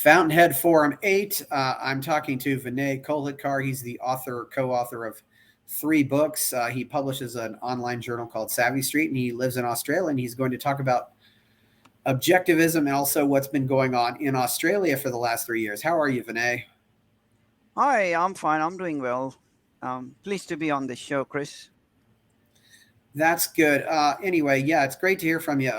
Fountainhead Forum 8. I'm talking to Vinay Kolhatkar. He's the author, co-author of 3 books. He publishes an online journal called Savvy Street, and he lives in Australia. And he's going to talk about objectivism and also what's been going on in Australia for the last 3 years. How are you, Vinay? Hi, I'm fine. I'm doing well. Pleased to be on this show, Chris. That's good. Anyway, yeah, it's great to hear from you.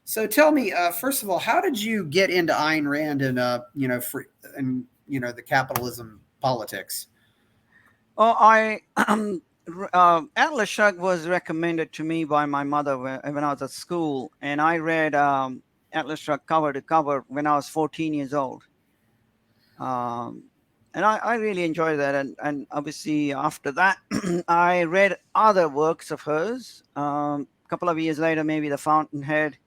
So tell me, first of all, how did you get into Ayn Rand and free, and the capitalism politics? Oh, Atlas Shrugged was recommended to me by my mother when I was at school, and I read Atlas Shrugged cover to cover when I was 14 years old. Um, and I really enjoyed that. And obviously, after that, I read other works of hers. A couple of years later, maybe The Fountainhead,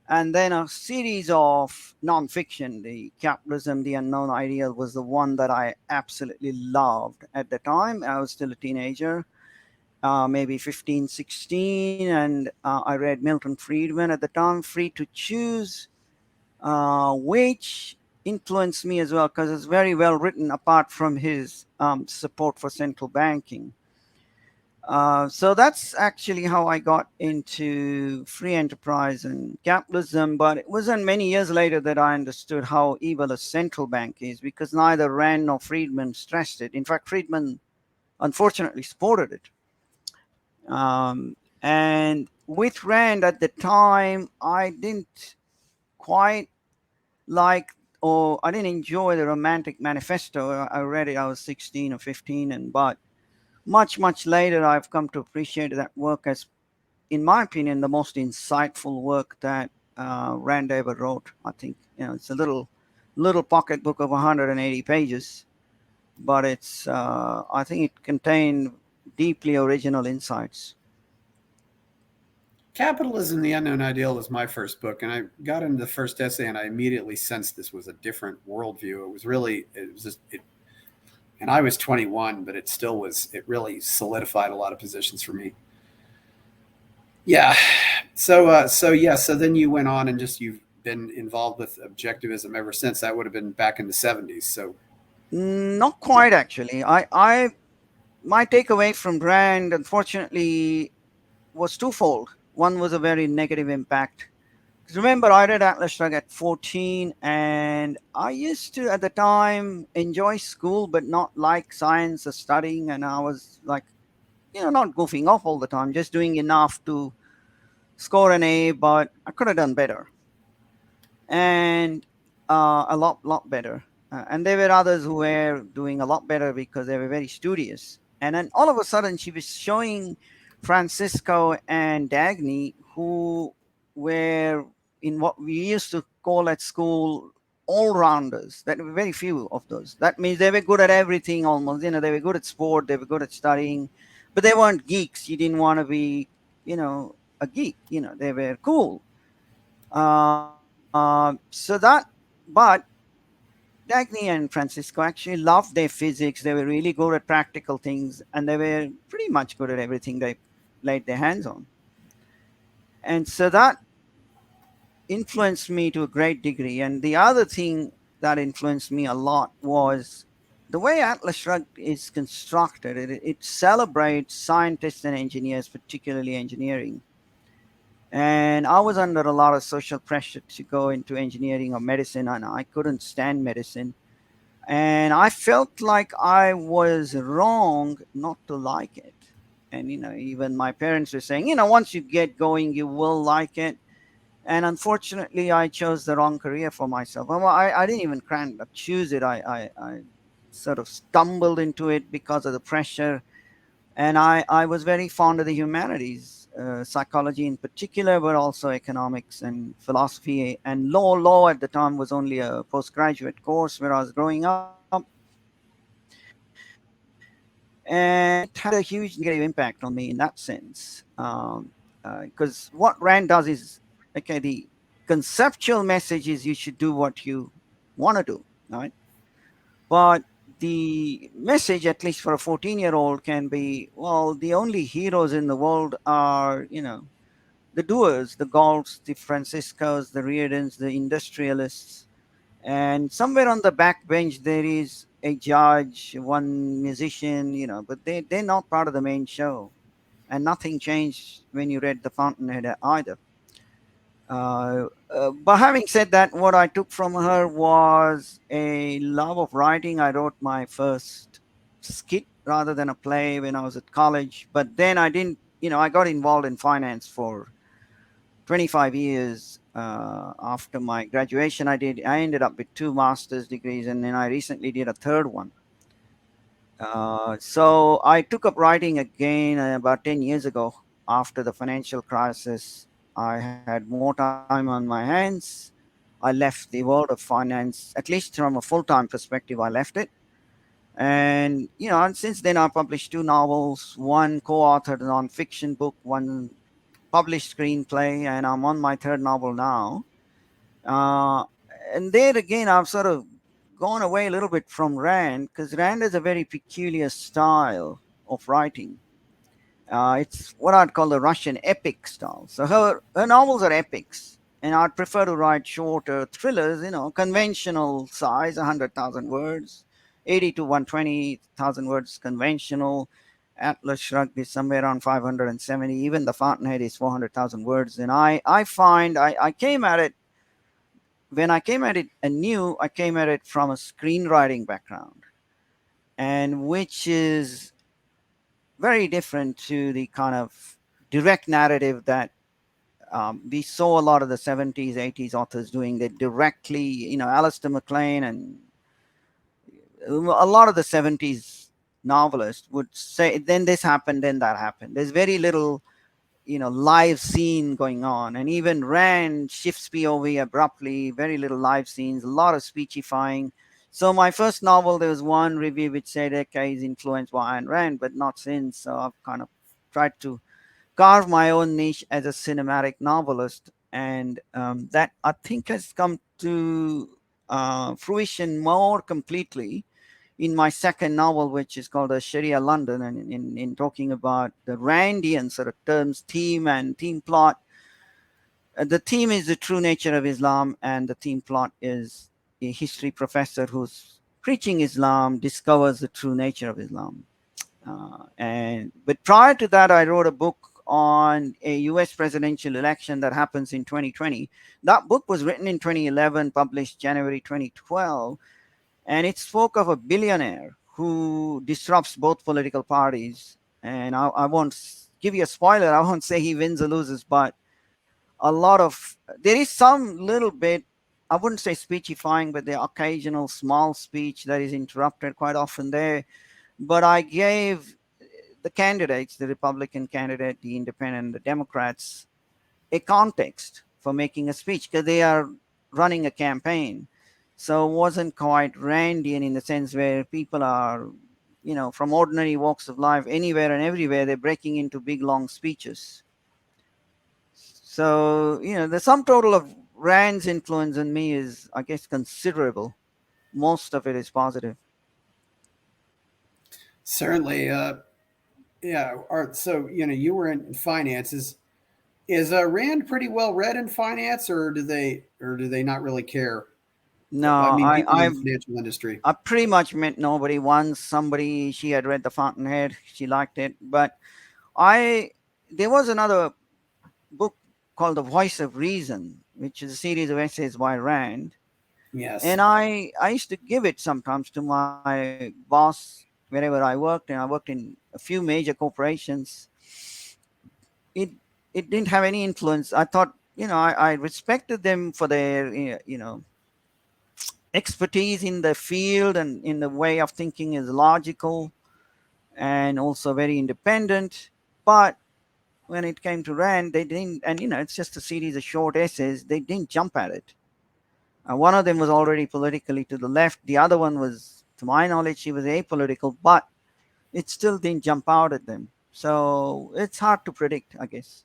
and then a series of nonfiction. The Capitalism, the Unknown Ideal was the one that I absolutely loved at the time. I was still a teenager, maybe 15, 16, and I read Milton Friedman at the time, Free to Choose, which influenced me as well because it's very well written apart from his support for central banking. So that's actually how I got into free enterprise and capitalism. But it wasn't many years later that I understood how evil a central bank is, because neither Rand nor Friedman stressed it. In fact, Friedman unfortunately supported it. And with Rand at the time, I didn't quite like, or I didn't enjoy the Romantic Manifesto. I read it, I was 16 or 15, and but much later I've come to appreciate that work as, in my opinion, the most insightful work that Rand ever wrote. I think it's a little pocket book of 180 pages, but it's I think it contained deeply original insights. Capitalism, the Unknown Ideal was my first book, and I got into the first essay, and I immediately sensed this was a different worldview. It was just, and I was 21, but it still was, it really solidified a lot of positions for me. Yeah. So then you went on and just, you've been involved with objectivism ever since. That would have been back in the 70s. So, Not quite, actually. I My takeaway from Rand, unfortunately, was twofold. One was a very negative impact. 'Cause remember, I read Atlas Shrugged at 14, and I used to, at the time, enjoy school, but not like science or studying. And I was like, not goofing off all the time, just doing enough to score an A, but I could have done better. And a lot better. And there were others who were doing a lot better because they were very studious. And then all of a sudden, she was showing Francisco and Dagny, who were in what we used to call at school all rounders. That were very few of those. That means they were good at everything almost. They were good at sport, they were good at studying, but they weren't geeks. You didn't want to be, a geek. They were cool. So but Dagny and Francisco actually loved their physics. They were really good at practical things, and they were pretty much good at everything they laid their hands on. And so that influenced me to a great degree. And the other thing that influenced me a lot was the way Atlas Shrugged is constructed. It celebrates scientists and engineers, particularly engineering. And I was under a lot of social pressure to go into engineering or medicine, and I couldn't stand medicine. And I felt like I was wrong not to like it. And, even my parents were saying, once you get going, you will like it. And unfortunately, I chose the wrong career for myself. Well, I didn't even choose it. I sort of stumbled into it because of the pressure. And I was very fond of the humanities, psychology in particular, but also economics and philosophy and law. Law at the time was only a postgraduate course where I was growing up. And it had a huge negative impact on me in that sense. Because what Rand does is, okay, the conceptual message is you should do what you want to do, right? But the message, at least for a 14-year-old, can be, well, the only heroes in the world are, the doers, the Galts, the Franciscos, the Reardons, the industrialists. And somewhere on the back bench there is a judge, one musician, but they're not part of the main show. And nothing changed when you read The Fountainhead either. But having said that, what I took from her was a love of writing. I wrote my first skit rather than a play when I was at college. But then I didn't, I got involved in finance for 25 years. After my graduation, I ended up with two master's degrees, and then I recently did a third one. So I took up writing again about 10 years ago after the financial crisis. I had more time on my hands. I left the world of finance, at least from a full time perspective, I left it. And, and since then, I published two novels, one co authored nonfiction book, one published screenplay, and I'm on my third novel now. Uh, and there again, I've sort of gone away a little bit from Rand because Rand has a very peculiar style of writing. It's what I'd call the Russian epic style. So her novels are epics, and I'd prefer to write shorter thrillers, conventional size, 100,000 words, 80 to 120,000 words conventional. Atlas Shrugged is somewhere around 570. Even The Fountainhead is 400,000 words. And I find I came at it when I came at it anew, I came at it from a screenwriting background, and which is very different to the kind of direct narrative that we saw a lot of the 70s, 80s authors doing. That directly, Alistair MacLean and a lot of the 70s novelists would say, then this happened, then that happened. There's very little live scene going on, and even Rand shifts POV abruptly, very little live scenes, a lot of speechifying. So my first novel, there was one review which said, okay, is influenced by Ayn Rand, but not since. So I've kind of tried to carve my own niche as a cinematic novelist, and that I think has come to fruition more completely in my second novel, which is called Sharia London, and in talking about the Randian sort of terms, theme and theme plot. The theme is the true nature of Islam, and the theme plot is a history professor who's preaching Islam discovers the true nature of Islam. And but prior to that, I wrote a book on a U.S. presidential election that happens in 2020. That book was written in 2011, published January 2012, and it spoke of a billionaire who disrupts both political parties. And I won't give you a spoiler. I won't say he wins or loses, but a lot of there is some little bit. I wouldn't say speechifying, but the occasional small speech that is interrupted quite often there. But I gave the candidates, the Republican candidate, the Independent, the Democrats, a context for making a speech because they are running a campaign. So it wasn't quite Randian in the sense where people are, from ordinary walks of life, anywhere and everywhere, they're breaking into big long speeches. So, the sum total of Rand's influence on me is, I guess, considerable. Most of it is positive. Certainly. Yeah. So you were in finances. Is Rand pretty well read in finance, or do they not really care? No, I mean, I, people in the I've financial industry. I pretty much met nobody. Once somebody she had read The Fountainhead, she liked it, but I there was another book called The Voice of Reason, which is a series of essays by Rand, Yes. and I used to give it sometimes to my boss wherever I worked, and I worked in a few major corporations. It it didn't have any influence. I thought, I respected them for their expertise in the field and in the way of thinking is logical and also very independent. But when it came to Rand, they didn't, and it's just a series of short essays. They didn't jump at it. One of them was already politically to the left. The other one was, to my knowledge, she was apolitical, but it still didn't jump out at them. So it's hard to predict, I guess.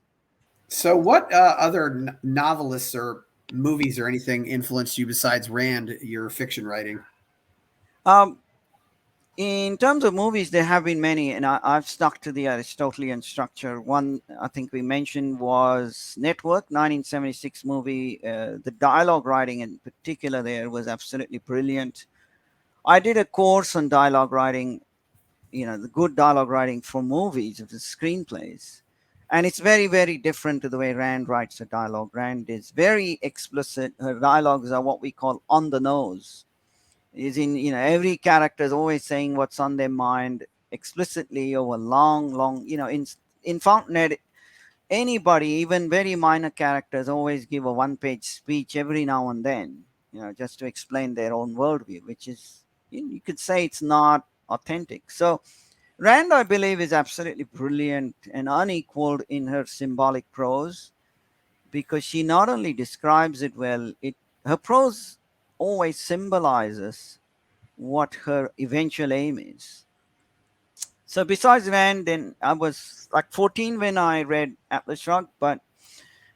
So, what other novelists or movies or anything influenced you besides Rand? Your fiction writing. Um, In terms of movies, there have been many, and I've stuck to the Aristotelian structure. One I think we mentioned was Network, 1976 movie. The dialogue writing in particular there was absolutely brilliant. I did a course on dialogue writing, the good dialogue writing for movies, of the screenplays. And it's very, very different to the way Rand writes a dialogue. Rand is very explicit. Her dialogues are what we call on the nose, is in every character is always saying what's on their mind explicitly over long long, in Fountainhead, anybody, even very minor characters, always give a one page speech every now and then, just to explain their own worldview, which is, you could say it's not authentic. So Rand, I believe, is absolutely brilliant and unequaled in her symbolic prose, because she not only describes it well, it her prose always symbolizes what her eventual aim is. So besides Rand, then I was like 14 when I read Atlas Shrugged, but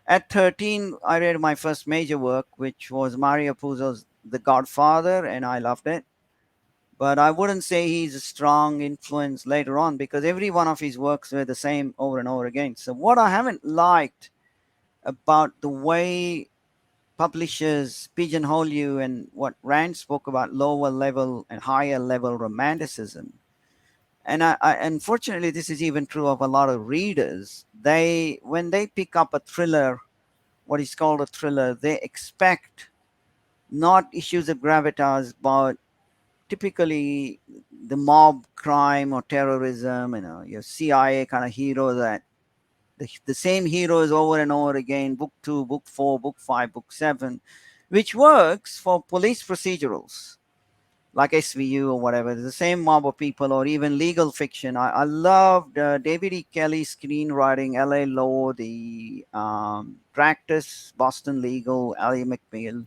at 13 I read my first major work, which was Mario Puzo's The Godfather, and I loved it. But I wouldn't say he's a strong influence later on, because every one of his works were the same over and over again. So what I haven't liked about the way publishers pigeonhole you, and what Rand spoke about lower level and higher level romanticism. And unfortunately, this is even true of a lot of readers. They, when they pick up a thriller, what is called a thriller, they expect not issues of gravitas, but typically the mob crime or terrorism, your CIA kind of hero, that the same heroes over and over again, book 2, book 4, book 5, book 7, which works for police procedurals like SVU or whatever. It's the same mob of people, or even legal fiction. I loved David E. Kelly's screenwriting, LA Law, the Practice, Boston Legal, Ally McBeal.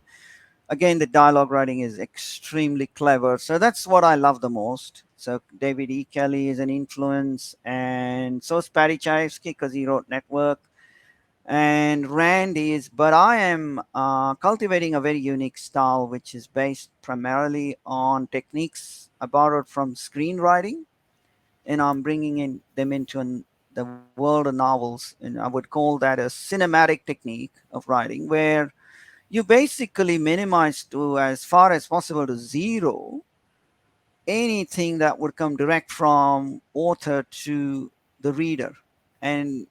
Again, the dialogue writing is extremely clever. So that's what I love the most. So David E. Kelly is an influence, and so is Paddy Chayefsky, because he wrote Network, and Rand is. But I am cultivating a very unique style, which is based primarily on techniques I borrowed from screenwriting, and I'm bringing in them into the world of novels, and I would call that a cinematic technique of writing, where you basically minimize to as far as possible to zero anything that would come direct from author to the reader, and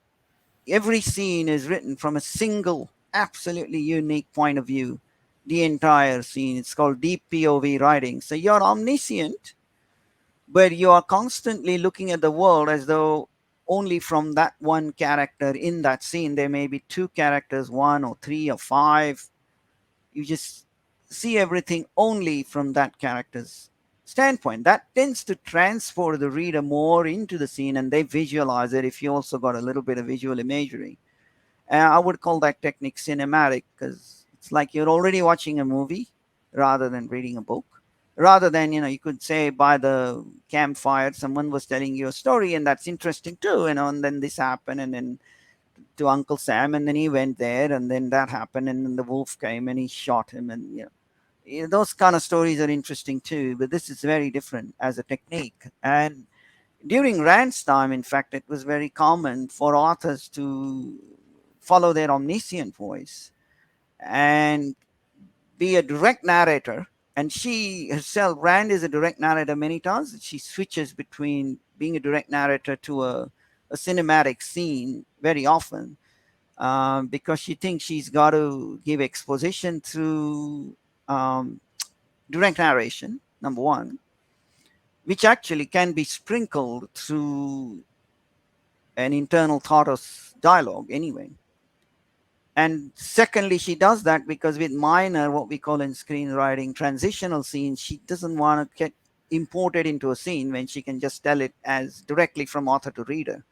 every scene is written from a single absolutely unique point of view. The entire scene, it's called deep POV writing. So you're omniscient, but you are constantly looking at the world as though only from that one character in that scene. There may be two characters, one or three or five. You just see everything only from that character's standpoint. That tends to transport the reader more into the scene, and they visualize it if you also got a little bit of visual imagery. I would call that technique cinematic, because it's like you're already watching a movie rather than reading a book. Rather than, you could say by the campfire, someone was telling you a story, and that's interesting too, and then this happened, and then to Uncle Sam, and then he went there, and then that happened, and then the wolf came and he shot him, and those kind of stories are interesting too. But this is very different as a technique. And during Rand's time, in fact, it was very common for authors to follow their omniscient voice and be a direct narrator. And she herself, Rand, is a direct narrator many times. She switches between being a direct narrator to a cinematic scene very often, because she thinks she's got to give exposition through um, direct narration, number one, which actually can be sprinkled through an internal thought of dialogue anyway. And secondly, she does that because with minor, what we call in screenwriting, transitional scenes, she doesn't want to get imported into a scene when she can just tell it as directly from author to reader.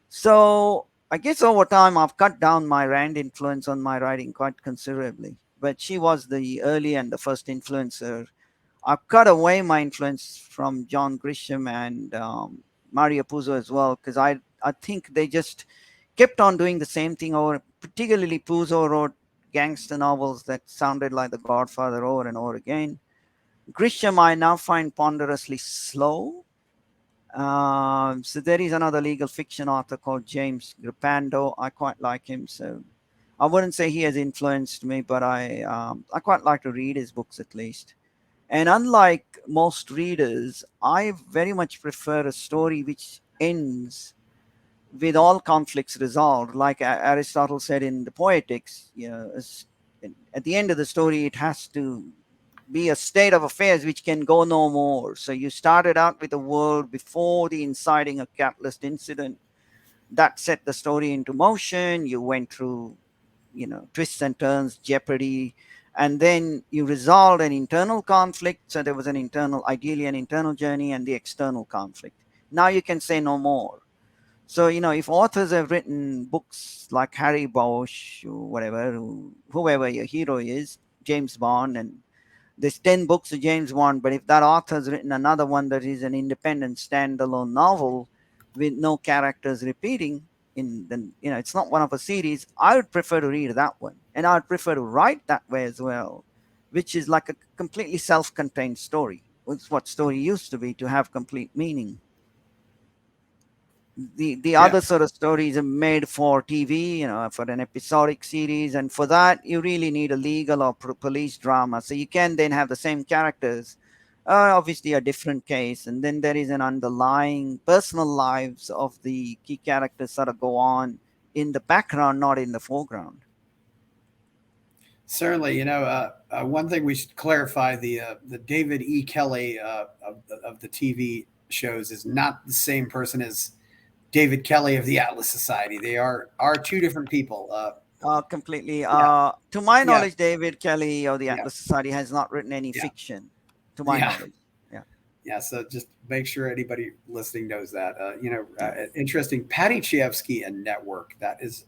So I guess over time I've cut down my Rand influence on my writing quite considerably. But she was the early and the first influencer. I've cut away my influence from John Grisham and Mario Puzo as well, because I think they just kept on doing the same thing over. Particularly Puzo wrote gangster novels that sounded like The Godfather over and over again. Grisham I now find ponderously slow. So there is another legal fiction author called James Grippando. I quite like him. So I wouldn't say he has influenced me, but I quite like to read his books at least. And unlike most readers, I very much prefer a story which ends with all conflicts resolved. Like Aristotle said in the Poetics, at the end of the story, it has to be a state of affairs which can go no more. So you started out with a world before the inciting a catalyst incident that set the story into motion. You went through, twists and turns, jeopardy, and then you resolved an internal conflict. So there was ideally an internal journey and the external conflict. Now you can say no more. So, if authors have written books like Harry Bosch or whatever, whoever your hero is, James Bond, and there's 10 books of James Bond, but if that author's written another one that is an independent standalone novel with no characters repeating, then it's not one of a series, I would prefer to read that one. And I would prefer to write that way as well, which is like a completely self-contained story. It's what story used to be, to have complete meaning. The Yeah. other sort of stories are made for TV, for an episodic series, and for that you really need a legal or police drama. So you can then have the same characters, obviously a different case, and then there is an underlying personal lives of the key characters sort of go on in the background, not in the foreground. Certainly, one thing we should clarify: the David E. Kelly of the TV shows is not the same person as David Kelly of the Atlas Society. They are two different people. Completely. Yeah, To my yeah, knowledge, David Kelly of the yeah, Atlas Society has not written any yeah, fiction, to my yeah, knowledge. Yeah, yeah. So just make sure anybody listening knows that. yeah. Interesting. Patty Chayefsky and Network. That is,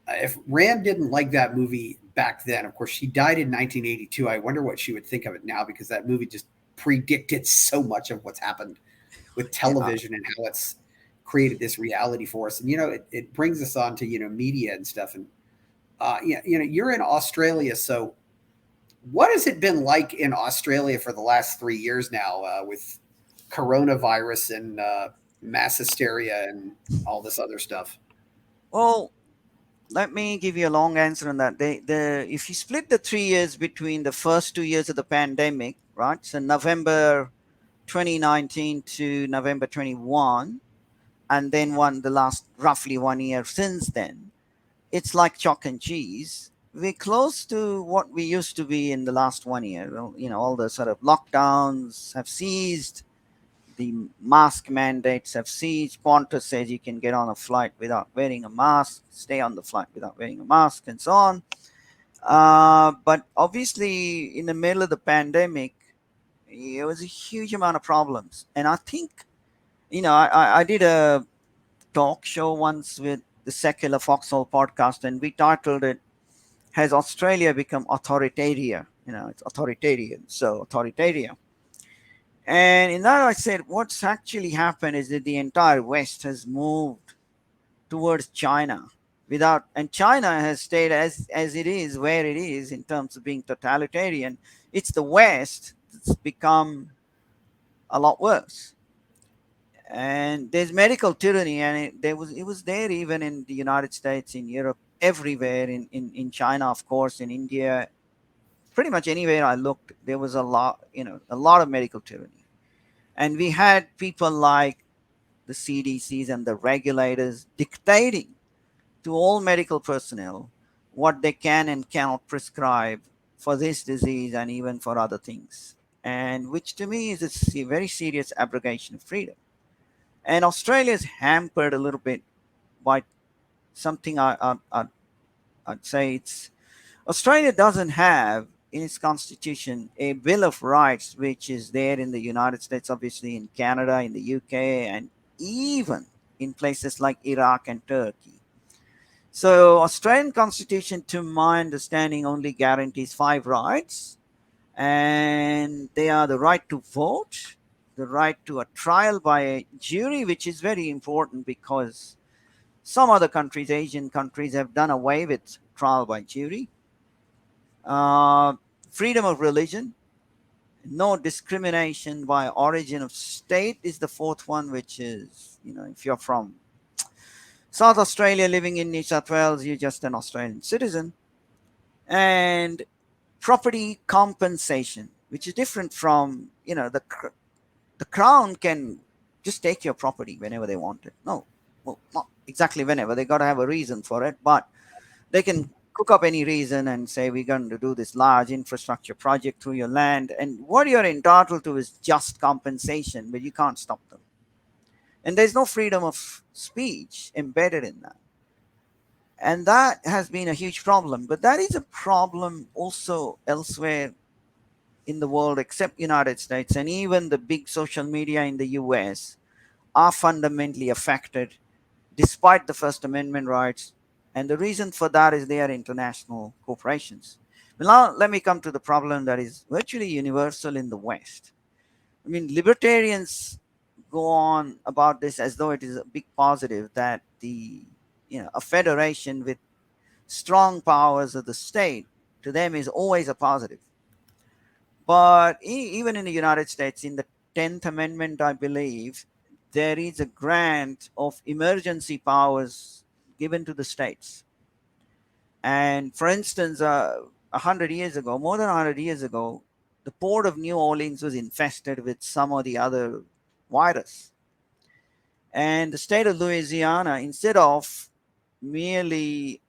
if Rand didn't like that movie back then, of course, she died in 1982. I wonder what she would think of it now, because that movie just predicted so much of what's happened with Yeah. television and how it's created this reality for us. And it brings us on to media and stuff. And you're in Australia, so what has it been like in Australia for the last 3 years now, with coronavirus and mass hysteria and all this other stuff? Well, let me give you a long answer on that. If you split the 3 years between the first 2 years of the pandemic, right? So November 2019 to November 21, and then the last roughly 1 year since then, it's like chalk and cheese. We're close to what we used to be in the last 1 year. Well, all the sort of lockdowns have ceased. The mask mandates have ceased. Qantas says you can get on a flight without wearing a mask, stay on the flight without wearing a mask, and so on. But obviously, in the middle of the pandemic, it was a huge amount of problems. And I think, I did a talk show once with the Secular Foxhole podcast, and we titled it, Has Australia Become Authoritarian? It's authoritarian. So, authoritarian. And in that, I said, what's actually happened is that the entire West has moved towards China, and China has stayed as it is, where it is in terms of being totalitarian. It's the West that's become a lot worse. And there's medical tyranny, and it was there even in the United States, in Europe, everywhere, in China, of course, in India, pretty much anywhere I looked, there was a lot of medical tyranny. And we had people like the CDCs and the regulators dictating to all medical personnel what they can and cannot prescribe for this disease and even for other things. And which to me is a very serious abrogation of freedom. And Australia is hampered a little bit by something I'd say. Australia doesn't have in its constitution a Bill of Rights, which is there in the United States, obviously in Canada, in the UK, and even in places like Iraq and Turkey. So Australian constitution, to my understanding, only guarantees five rights, and they are the right to vote, the right to a trial by a jury, which is very important because some other countries, Asian countries, have done away with trial by jury. Uh, Freedom of religion, No discrimination by origin of state is the fourth one, which is, if you're from South Australia living in New South Wales, you're just an Australian citizen. And property compensation, which is different from, the crown can just take your property whenever they want it. No, well, not exactly whenever. They got to have a reason for it, but they can cook up any reason and say we're going to do this large infrastructure project through your land, and what you're entitled to is just compensation, but you can't stop them. And there's no freedom of speech embedded in that. And that has been a huge problem. But that is a problem also elsewhere in the world except United States, and even the big social media in the US are fundamentally affected despite the First Amendment rights. And the reason for that is they are international corporations. Well, now let me come to the problem that is virtually universal in the West. I mean, libertarians go on about this as though it is a big positive that a federation with strong powers of the state to them is always a positive. But even in the United States, in the 10th Amendment, I believe, there is a grant of emergency powers given to the states. And for instance, 100 years ago, more than 100 years ago, the port of New Orleans was infested with some or the other virus. And the state of Louisiana, merely,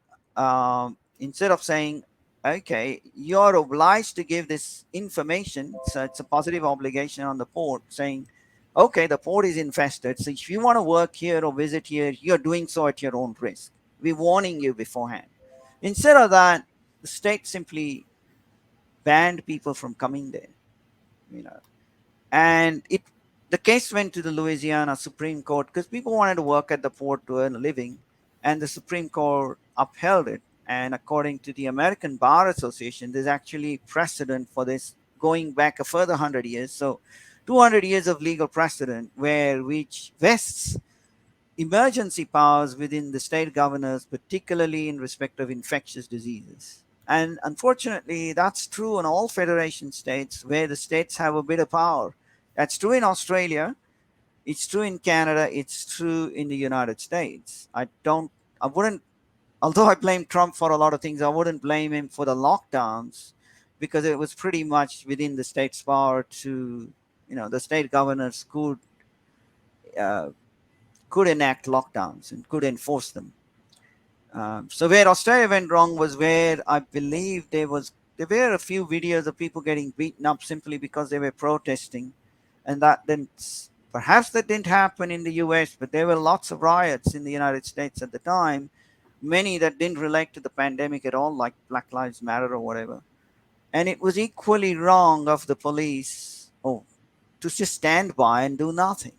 instead of saying, okay, you're obliged to give this information, so it's a positive obligation on the port saying, okay, the port is infested. So if you want to work here or visit here, you're doing so at your own risk. We're warning you beforehand. Instead of that, the state simply banned people from coming there, you know. And the case went to the Louisiana Supreme Court because people wanted to work at the port to earn a living, and the Supreme Court upheld it. And according to the American Bar Association, there's actually precedent for this going back a further 100 years. So 200 years of legal precedent which vests emergency powers within the state governors, particularly in respect of infectious diseases. And unfortunately, that's true in all federation states where the states have a bit of power. That's true in Australia, it's true in Canada, it's true in the United States. I wouldn't, although I blame Trump for a lot of things, I wouldn't blame him for the lockdowns because it was pretty much within the state's power to, the state governors uh, could enact lockdowns and could enforce them. So where Australia went wrong was where I believe there were a few videos of people getting beaten up simply because they were protesting, and that didn't happen in the U.S., but there were lots of riots in the United States at the time, many that didn't relate to the pandemic at all, like Black Lives Matter or whatever. And it was equally wrong of the police, to just stand by and do nothing.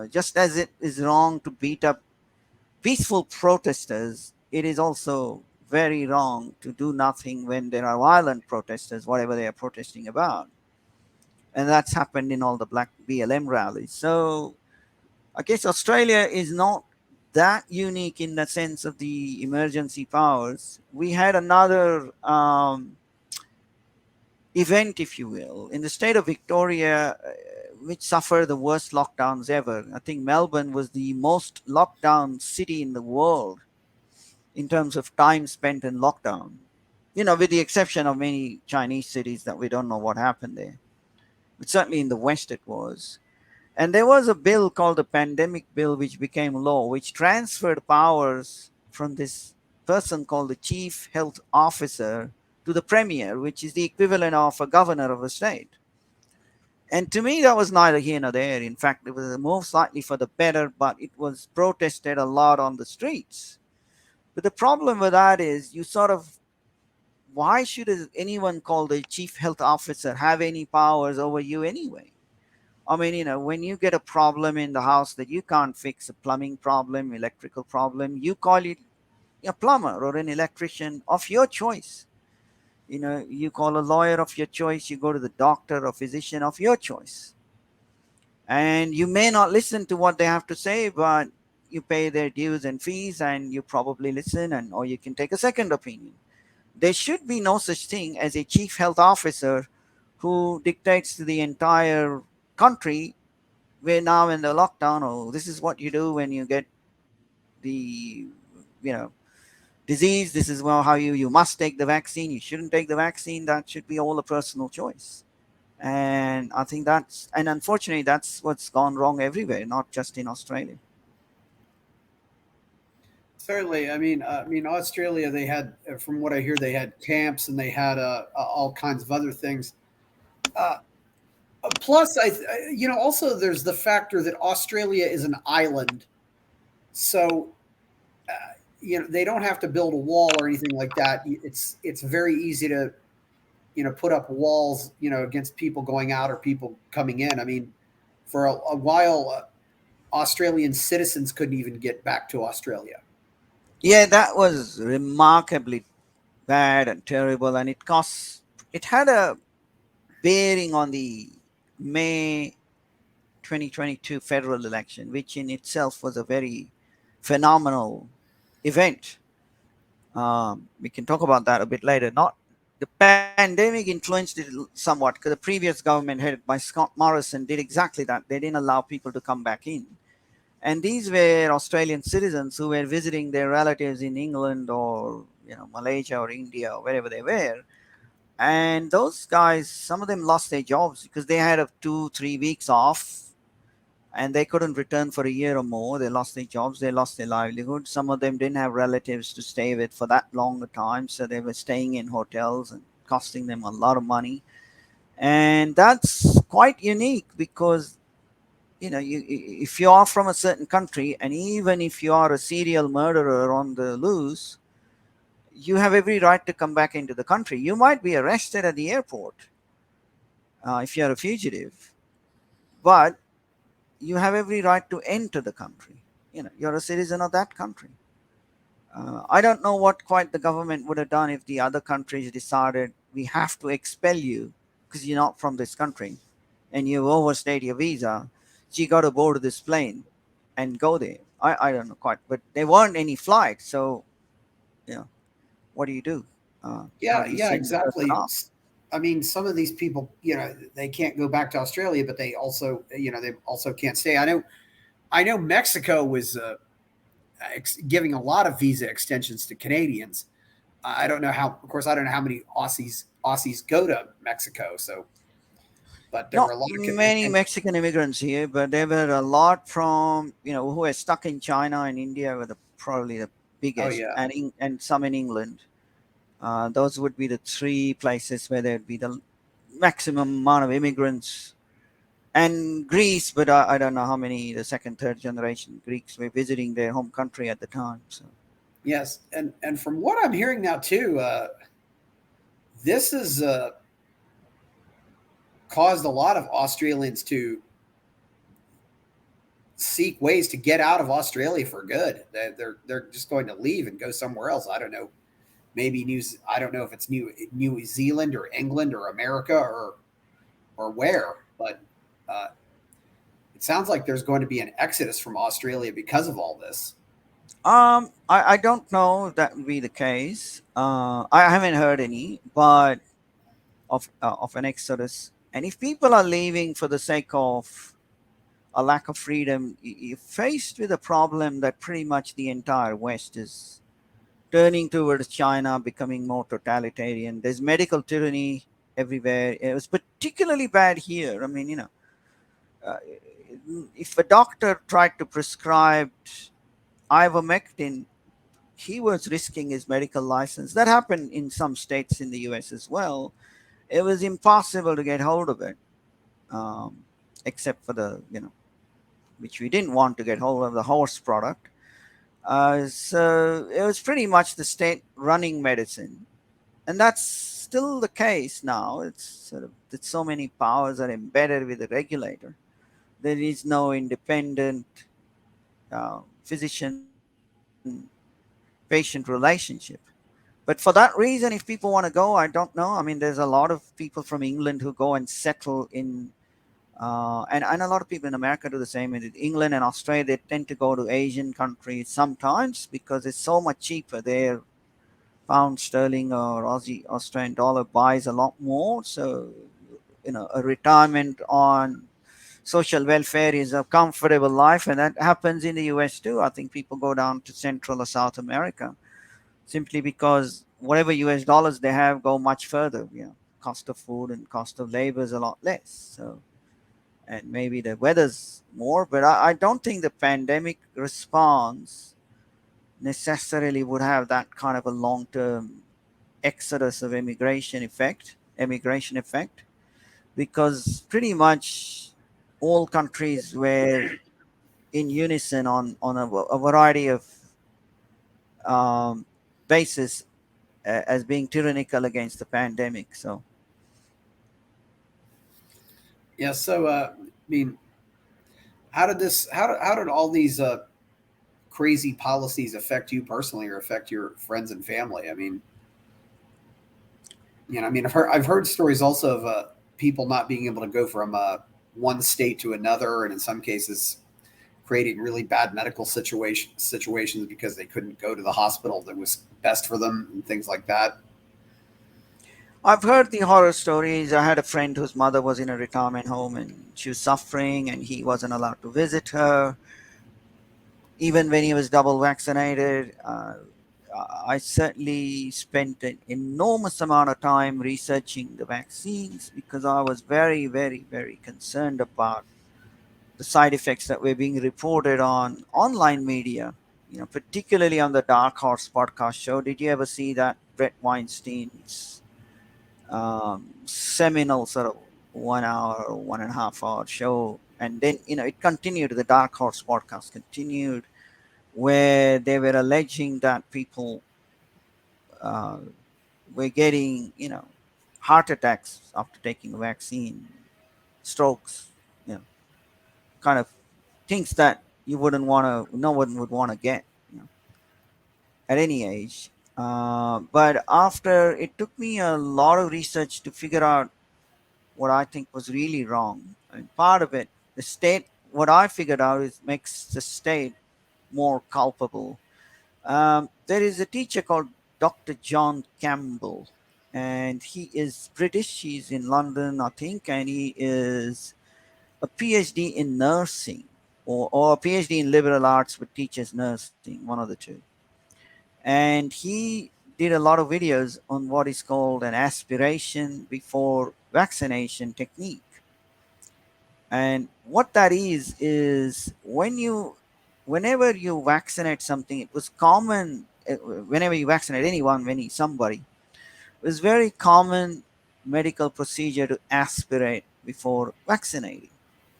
Just as it is wrong to beat up peaceful protesters, it is also very wrong to do nothing when there are violent protesters, whatever they are protesting about. And that's happened in all the black BLM rallies. So I guess Australia is not that unique in the sense of the emergency powers. We had another event, if you will, in the state of Victoria, which suffered the worst lockdowns ever. I think Melbourne was the most lockdown city in the world in terms of time spent in lockdown. With the exception of many Chinese cities that we don't know what happened there. But certainly in the West it was. And there was a bill called the Pandemic Bill, which became law, which transferred powers from this person called the Chief Health Officer to the Premier, which is the equivalent of a governor of a state. And to me, that was neither here nor there. In fact, it was most likely for the better, but it was protested a lot on the streets. But the problem with that is why should anyone called the chief health officer have any powers over you anyway? I mean, when you get a problem in the house that you can't fix, a plumbing problem, electrical problem, you call it a plumber or an electrician of your choice. You call a lawyer of your choice, you go to the doctor or physician of your choice. And you may not listen to what they have to say, but you pay their dues and fees and you probably listen, or you can take a second opinion. There should be no such thing as a chief health officer who dictates to the entire country. We're now in the lockdown. Oh, this is what you do when you get the, you know, disease. This is, well, how you must take the vaccine. You shouldn't take the vaccine. That should be all a personal choice. And I think that's, and unfortunately, that's what's gone wrong everywhere, not just in Australia. Certainly. I mean, Australia. They had, from what I hear, they had camps and they had all kinds of other things. Uh, Plus, also there's the factor that Australia is an island, so they don't have to build a wall or anything like that. It's very easy to put up walls against people going out or people coming in. I mean, for a while, Australian citizens couldn't even get back to Australia. Yeah, that was remarkably bad and terrible, and it had a bearing on the May 2022 federal election, which in itself was a very phenomenal event. We can talk about that a bit later. Not the pandemic influenced it somewhat because the previous government headed by Scott Morrison did exactly that. They didn't allow people to come back in. And these were Australian citizens who were visiting their relatives in England or Malaysia or India or wherever they were. And those guys, some of them lost their jobs because they had a 2 3 weeks off and they couldn't return for a year or more. They lost their jobs, they lost their livelihood. Some of them didn't have relatives to stay with for that long a time, so they were staying in hotels and costing them a lot of money. And that's quite unique because if you are from a certain country, and even if you are a serial murderer on the loose, you have every right to come back into the country. You might be arrested at the airport if you're a fugitive, but you have every right to enter the country. You're a citizen of that country. I don't know what quite the government would have done if the other countries decided we have to expel you because you're not from this country and you've overstayed your visa. So you got to board this plane and go there. I don't know quite, but there weren't any flights. So, you know, what do you do? How Yeah, do you yeah, send the person exactly. off? I mean, some of these people, they can't go back to Australia, but they also can't stay. I know Mexico was giving a lot of visa extensions to Canadians. I don't know how. Of course, I don't know how many Aussies go to Mexico. So, but there were Not a lot of many Mexican immigrants here, but there were a lot from who were stuck in China and India were probably the oh biggest, yeah, and some in England. Those would be the three places where there'd be the maximum amount of immigrants. And Greece, but I don't know how many the second, third generation Greeks were visiting their home country at the time. So yes, and from what I'm hearing now too, this has caused a lot of Australians to seek ways to get out of Australia for good. They're just going to leave and go somewhere else. I don't know. Maybe I don't know if it's New Zealand or England or America or where, but uh, it sounds like there's going to be an exodus from Australia because of all this. I don't know if that would be the case. I haven't heard any, but of an exodus. And if people are leaving for the sake of a lack of freedom, you're faced with a problem that pretty much the entire West is turning towards China, becoming more totalitarian. There's medical tyranny everywhere. It was particularly bad here. I mean, uh, if a doctor tried to prescribe ivermectin, he was risking his medical license. That happened in some states in the US as well. It was impossible to get hold of it, um, except for which we didn't want to get hold of, the horse product. So it was pretty much the state running medicine. And that's still the case now. It's sort of that so many powers are embedded with the regulator. There is no independent physician patient relationship. But for that reason, if people want to go, I don't know. I mean, there's a lot of people from England who go and settle in, and a lot of people in America do the same. In England and Australia, they tend to go to Asian countries sometimes because it's so much cheaper there. Pound sterling or Aussie Australian dollar buys a lot more. So a retirement on social welfare is a comfortable life, and that happens in the US too. I think people go down to Central or South America simply because whatever US dollars they have go much further. Cost of food and cost of labor is a lot less. So, and maybe the weather's more, but I don't think the pandemic response necessarily would have that kind of a long-term exodus of immigration effect, because pretty much all countries were in unison on a variety of um, basis as being tyrannical against the pandemic. So Yeah. So, I mean, how did all these crazy policies affect you personally or affect your friends and family? I mean, I mean, I've heard stories also of people not being able to go from one state to another, and in some cases, creating really bad medical situations because they couldn't go to the hospital that was best for them and things like that. I've heard the horror stories. I had a friend whose mother was in a retirement home and she was suffering, and he wasn't allowed to visit her even when he was double vaccinated. I certainly spent an enormous amount of time researching the vaccines because I was very, very, very concerned about the side effects that were being reported on online media. Particularly on the Dark Horse podcast show. Did you ever see that Brett Weinstein's seminal sort of 1 hour, 1.5 hour show? And then it continued. The Dark Horse podcast continued where they were alleging that people uh, were getting, heart attacks after taking a vaccine, strokes, you know, kind of things that you wouldn't want to, no one would want to get, you know, at any age. But after it took me a lot of research to figure out what I think was really wrong. And part of it, the state, what I figured out is makes the state more culpable. There is a teacher called Dr. John Campbell, and he is British. He's in London, I think, and he is a PhD in nursing, or a PhD in liberal arts, but teaches nursing, one of the two. And he did a lot of videos on what is called an aspiration before vaccination technique. And what that is whenever you vaccinate something, it was common, whenever you vaccinate anyone, somebody, it was very common medical procedure to aspirate before vaccinating.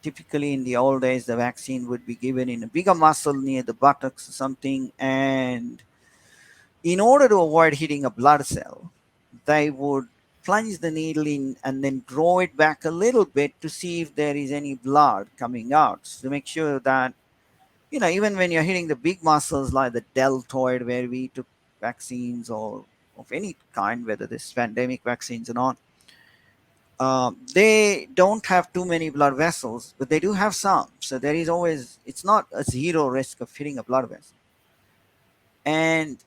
Typically, in the old days, the vaccine would be given in a bigger muscle near the buttocks or something, and in order to avoid hitting a blood cell, they would plunge the needle in and then draw it back a little bit to see if there is any blood coming out, to make sure that, even when you're hitting the big muscles like the deltoid where we took vaccines, or of any kind, whether this pandemic vaccines or not, they don't have too many blood vessels, but they do have some. So there is always, it's not a zero risk of hitting a blood vessel. And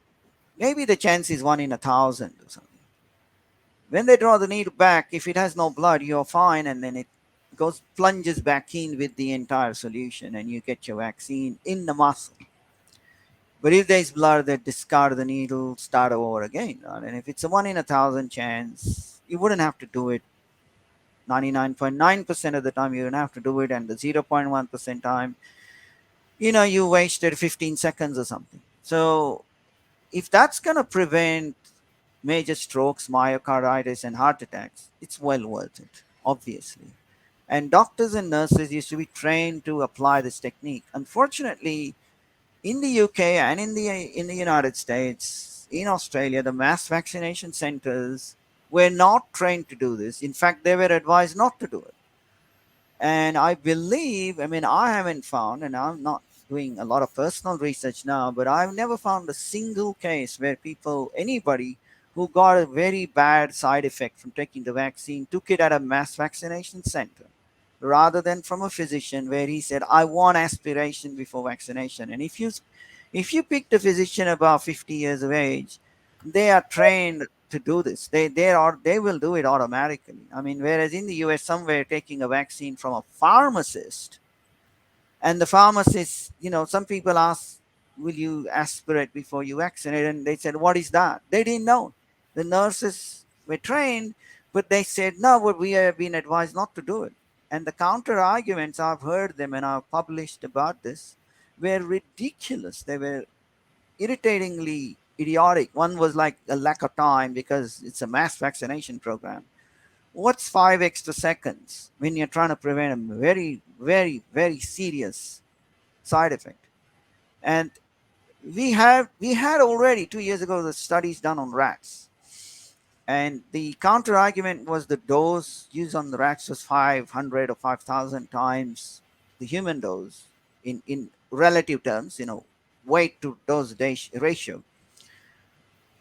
maybe the chance is 1 in 1,000 or something. When they draw the needle back, if it has no blood, you're fine, and then it goes plunges back in with the entire solution, and you get your vaccine in the muscle. But if there's blood, they discard the needle, start over again. Right? And if it's a 1 in 1,000 chance, you wouldn't have to do it 99.9% of the time. You don't have to do it, and the 0.1% time, you wasted 15 seconds or something. So if that's going to prevent major strokes, myocarditis, and heart attacks, it's well worth it, obviously. And doctors and nurses used to be trained to apply this technique. Unfortunately, in the UK and in the United States, in Australia, the mass vaccination centers were not trained to do this. In fact, they were advised not to do it. And I believe, I mean, I haven't found, and I'm not doing a lot of personal research now, but I've never found a single case where anybody who got a very bad side effect from taking the vaccine took it at a mass vaccination center rather than from a physician where he said, I want aspiration before vaccination. And if you picked a physician about 50 years of age, they are trained to do this. They will do it automatically. I mean, whereas in the US, somewhere taking a vaccine from a pharmacist, and the pharmacist, some people ask, will you aspirate before you vaccinate? And they said, what is that? They didn't know. The nurses were trained, but they said, no, well, we have been advised not to do it. And the counter arguments, I've heard them and I've published about this, were ridiculous. They were irritatingly idiotic. One was like a lack of time because it's a mass vaccination program. What's 5 extra seconds when you're trying to prevent a very, very, very serious side effect? And we had already 2 years ago the studies done on rats, and the counter argument was the dose used on the rats was 500 or 5,000 times the human dose in relative terms, weight to dose ratio,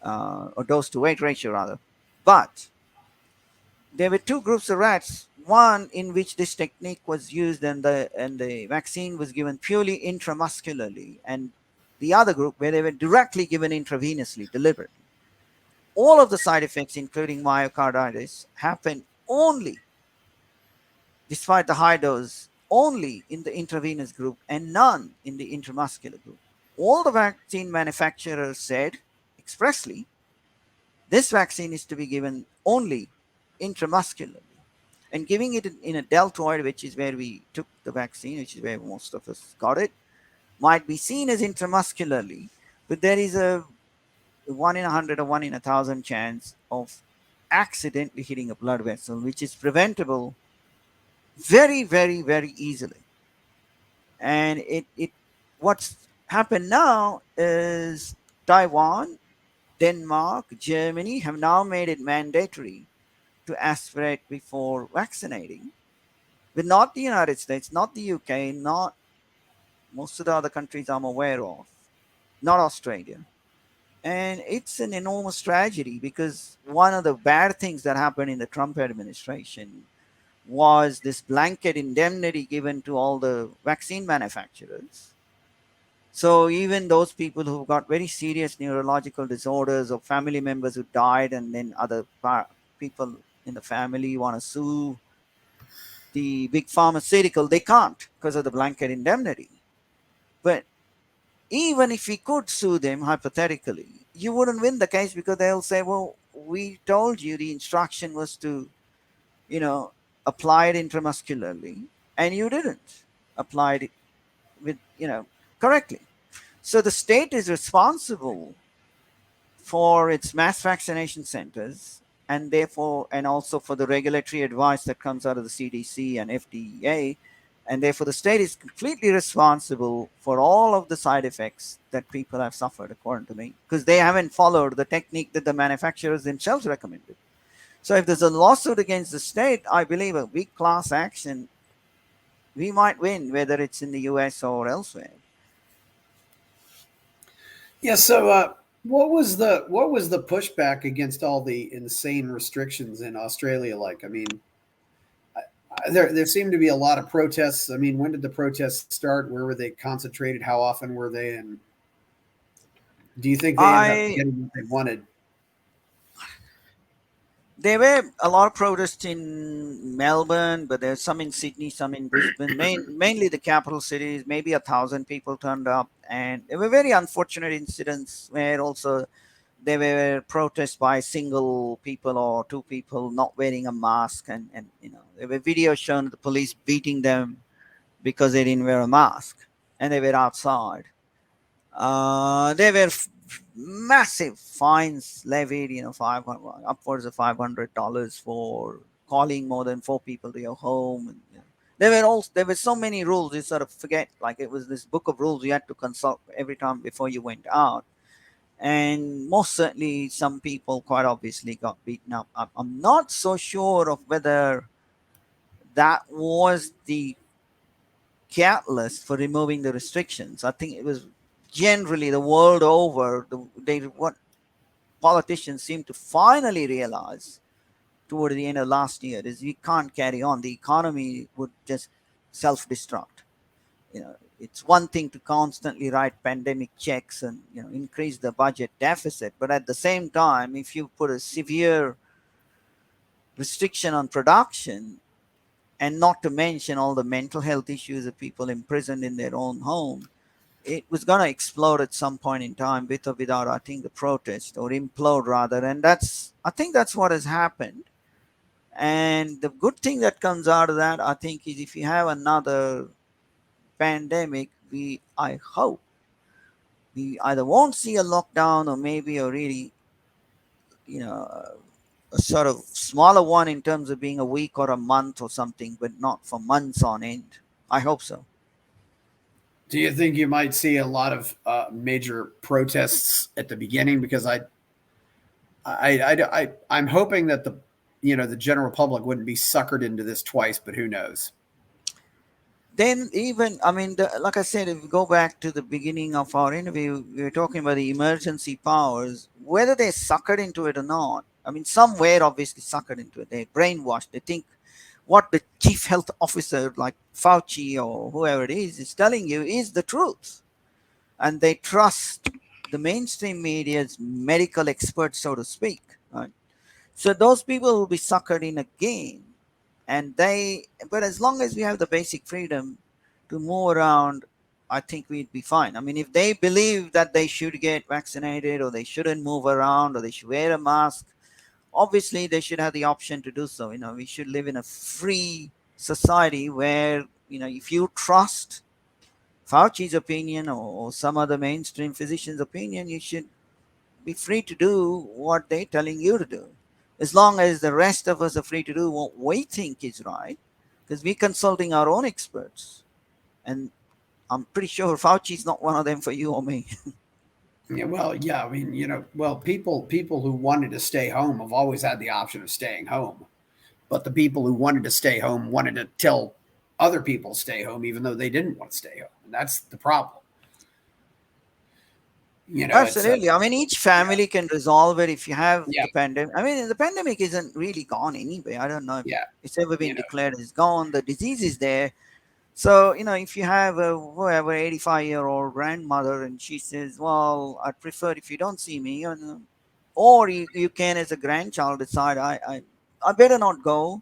or dose to weight ratio rather. But there were two groups of rats, one in which this technique was used and the vaccine was given purely intramuscularly, and the other group where they were directly given intravenously, delivered. All of the side effects, including myocarditis, happen only, despite the high dose, only in the intravenous group and none in the intramuscular group. All the vaccine manufacturers said expressly this vaccine is to be given only intramuscularly. And giving it in a deltoid, which is where we took the vaccine, which is where most of us got it, might be seen as intramuscularly, but there is a 1 in 100 or 1 in 1,000 chance of accidentally hitting a blood vessel, which is preventable very, very, very easily. And it what's happened now is Taiwan, Denmark, Germany have now made it mandatory to aspirate before vaccinating, but not the United States, not the UK, not most of the other countries I'm aware of, not Australia. And it's an enormous tragedy because one of the bad things that happened in the Trump administration was this blanket indemnity given to all the vaccine manufacturers. So even those people who got very serious neurological disorders or family members who died, and then other people in the family want to sue the big pharmaceutical, they can't because of the blanket indemnity. But even if we could sue them hypothetically, you wouldn't win the case because they'll say, well, we told you the instruction was to, you know, apply it intramuscularly, and you didn't apply it with, correctly. So the state is responsible for its mass vaccination centers, and therefore, and also for the regulatory advice that comes out of the CDC and FDA. And therefore, the state is completely responsible for all of the side effects that people have suffered, according to me, because they haven't followed the technique that the manufacturers themselves recommended. So, if there's a lawsuit against the state, I believe a big class action, we might win, whether it's in the US or elsewhere. Yeah. So, what was the pushback against all the insane restrictions in Australia? Like, I mean, there seemed to be a lot of protests. I mean, when did the protests start? Where were they concentrated? How often were they? And do you think they ended up I getting what they wanted? There were a lot of protests in Melbourne, but there's some in Sydney, some in Brisbane, mainly the capital cities. Maybe 1,000 people turned up, and there were very unfortunate incidents where also there were protests by single people or two people not wearing a mask, and there were videos shown of the police beating them because they didn't wear a mask, and they were outside. There were massive fines levied, upwards of $500 for calling more than four people to your home. And, there were so many rules you sort of forget. Like it was this book of rules you had to consult every time before you went out. And most certainly, some people quite obviously got beaten up. I'm not so sure of whether that was the catalyst for removing the restrictions. I think it was generally the world over. What politicians seem to finally realize toward the end of last year is we can't carry on. The economy would just self-destruct. It's one thing to constantly write pandemic checks and increase the budget deficit, but at the same time, if you put a severe restriction on production, and not to mention all the mental health issues of people imprisoned in their own home, it was going to explode at some point in time, with or without, I think, the protest, or implode rather. And I think that's what has happened. And the good thing that comes out of that, I think, is if you have another pandemic, I hope we either won't see a lockdown, or maybe a really, you know, a sort of smaller one in terms of being a week or a month or something, but not for months on end. I hope so. Do you think you might see a lot of major protests at the beginning? Because I'm hoping that the general public wouldn't be suckered into this twice, but who knows? Then, even, I mean, like I said, if we go back to the beginning of our interview, we were talking about the emergency powers, whether they suckered into it or not. I mean, some were obviously suckered into it. They're brainwashed. They think what the chief health officer, like Fauci or whoever it is telling you is the truth. And they trust the mainstream media's medical experts, so to speak. Right? So those people will be suckered in again. But as long as we have the basic freedom to move around, I think we'd be fine. I mean, if they believe that they should get vaccinated, or they shouldn't move around, or they should wear a mask, obviously they should have the option to do so. We should live in a free society where, if you trust Fauci's opinion, or some other mainstream physician's opinion, you should be free to do what they're telling you to do. As long as the rest of us are free to do what we think is right, because we're consulting our own experts. And I'm pretty sure Fauci's not one of them for you or me. Yeah, well, yeah, I mean, people who wanted to stay home have always had the option of staying home, but the people who wanted to stay home wanted to tell other people to stay home, even though they didn't want to stay home, and that's the problem. It's a Absolutely. I mean, each yeah, family can resolve it if you have yeah, the pandemic. I mean, the pandemic isn't really gone anyway. I don't know if yeah, it's ever you been know, declared it's gone. The disease is there. So, if you have a whoever 85-year-old grandmother, and she says, well, I'd prefer if you don't see me, or you can, as a grandchild, decide, I better not go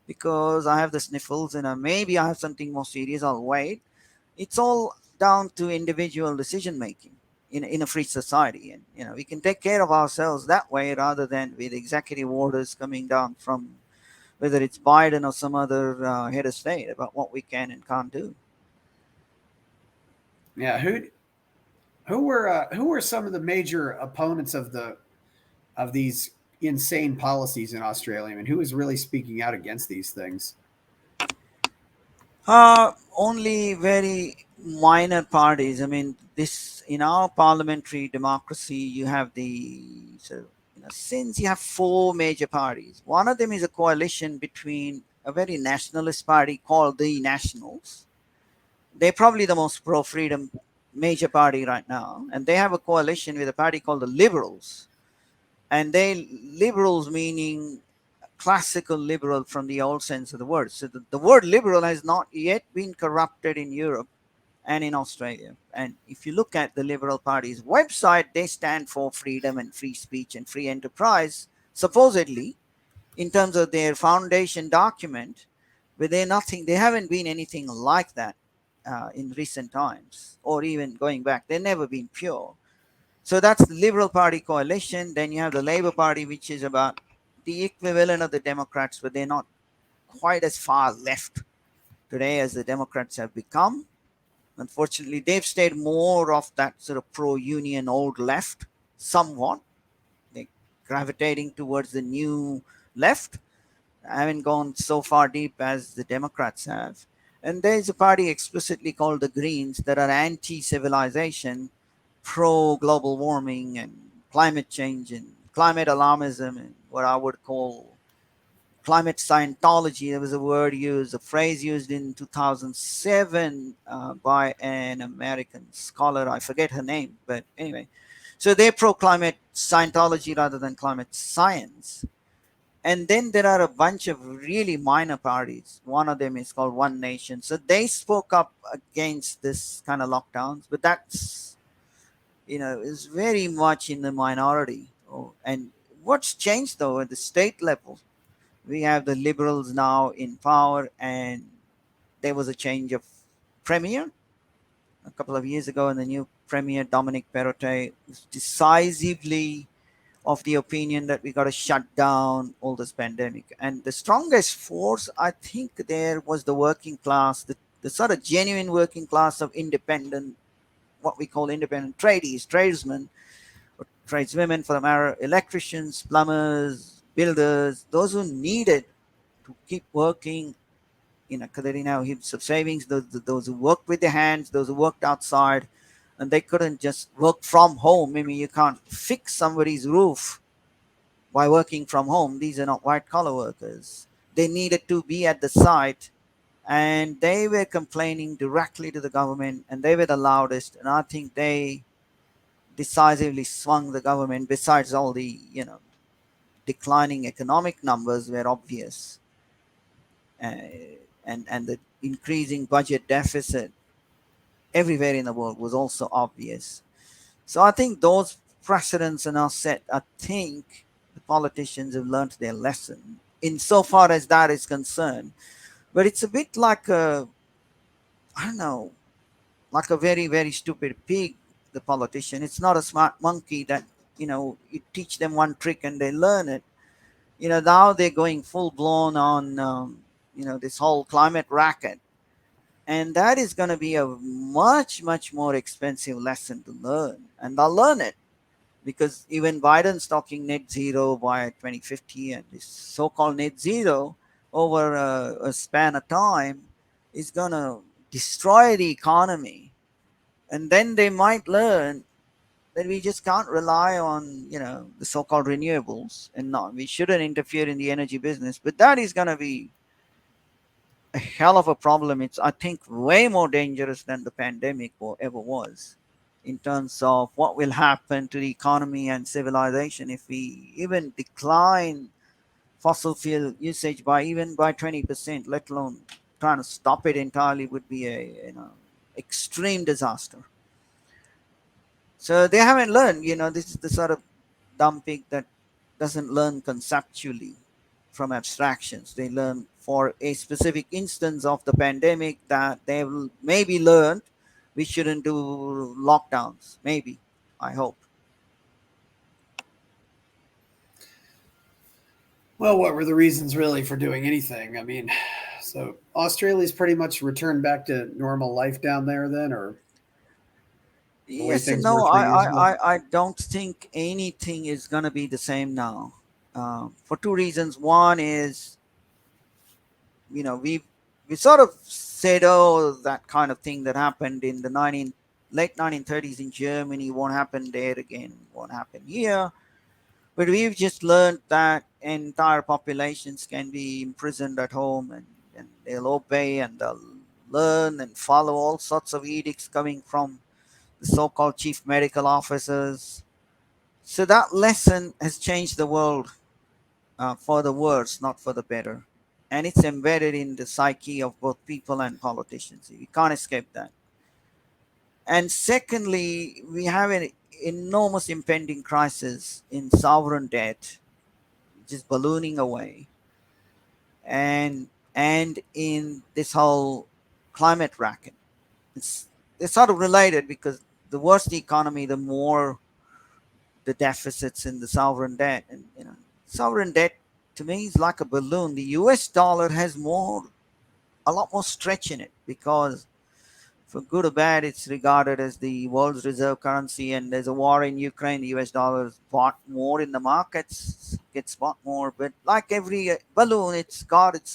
because I have the sniffles, and maybe I have something more serious, I'll wait. It's all down to individual decision making in a free society. And, we can take care of ourselves that way, rather than with executive orders coming down from whether it's Biden or some other head of state about what we can and can't do. yeah. Who were some of the major opponents of these insane policies in Australia? I mean, who was really speaking out against these things? Only very minor parties. I mean, this in our parliamentary democracy, you have since you have four major parties. One of them is a coalition between a very nationalist party called the Nationals. They're probably the most pro-freedom major party right now, and they have a coalition with a party called the Liberals. And they liberals meaning classical liberal from the old sense of the word. So the word liberal has not yet been corrupted in Europe and in Australia. And if you look at the Liberal Party's website, they stand for freedom and free speech and free enterprise, supposedly, in terms of their foundation document. But they haven't been anything like that in recent times, or even going back. They've never been pure. So that's the Liberal Party coalition. Then you have the Labour Party, which is about the equivalent of the Democrats, but they're not quite as far left today as the Democrats have become. Unfortunately, they've stayed more of that sort of pro-union old left, somewhat. They're gravitating towards the new left. I haven't gone so far deep as the Democrats have. And there's a party explicitly called the Greens that are anti-civilization, pro-global warming and climate change and climate alarmism, and what I would call climate Scientology. There was a word used, a phrase used in 2007 by an American scholar. I forget her name, but anyway. So they're pro climate Scientology rather than climate science. And then there are a bunch of really minor parties. One of them is called One Nation. So they spoke up against this kind of lockdowns, but that's, is very much in the minority. Oh, and what's changed though at the state level? We have the liberals now in power, and there was a change of premier a couple of years ago, and the new premier Dominic Perrottet was decisively of the opinion that we got to shut down all this pandemic. And the strongest force, I think, there was the working class, the sort of genuine working class of independent, what we call independent tradies, tradesmen, or tradeswomen for the matter, electricians, plumbers, builders, those who needed to keep working, because they didn't have heaps of savings, those who worked with their hands, those who worked outside, and they couldn't just work from home. I mean, you can't fix somebody's roof by working from home. These are not white collar workers. They needed to be at the site, and they were complaining directly to the government, and they were the loudest. And I think they decisively swung the government, besides all the, declining economic numbers were obvious, uh, and the increasing budget deficit everywhere in the world was also obvious. So I think those precedents are now set. I think the politicians have learned their lesson insofar as that is concerned. But it's a bit like a, I don't know, like a very, very stupid pig, the politician. It's not a smart monkey that, you teach them one trick and they learn it. Now they're going full blown on, this whole climate racket. And that is going to be a much, much more expensive lesson to learn. And they'll learn it because even Biden's talking net zero by 2050, and this so-called net zero over a span of time is going to destroy the economy. And then they might learn that we just can't rely on, the so-called renewables, and not, we shouldn't interfere in the energy business. But that is going to be a hell of a problem. It's, I think, way more dangerous than the pandemic or ever was, in terms of what will happen to the economy and civilization if we even decline fossil fuel usage by even by 20%, let alone trying to stop it entirely, would be a, extreme disaster. So they haven't learned. This is the sort of dumb pig that doesn't learn conceptually from abstractions. They learn for a specific instance of the pandemic that they will maybe learned we shouldn't do lockdowns. Maybe. I hope. Well, what were the reasons really for doing anything? I mean, so Australia's pretty much returned back to normal life down there then, or the way Yes and things were no. 3 years ago? I don't think anything is going to be the same now. For two reasons. One is, we sort of said, oh, that kind of thing that happened in the late 1930s in Germany won't happen there again, won't happen here. But we've just learned that entire populations can be imprisoned at home, and they'll obey, and they'll learn and follow all sorts of edicts coming from the so-called chief medical officers. So that lesson has changed the world, for the worse, not for the better. And it's embedded in the psyche of both people and politicians. You can't escape that. And secondly, we have an enormous impending crisis in sovereign debt, just ballooning away, and in this whole climate racket. They're sort of related, because the worse the economy, the more the deficits in the sovereign debt. And sovereign debt to me is like a balloon. The US dollar has a lot more stretch in it, because for good or bad, it's regarded as the world's reserve currency. And there's a war in Ukraine. The US dollar is bought more in the markets, gets bought more. But like every balloon, it's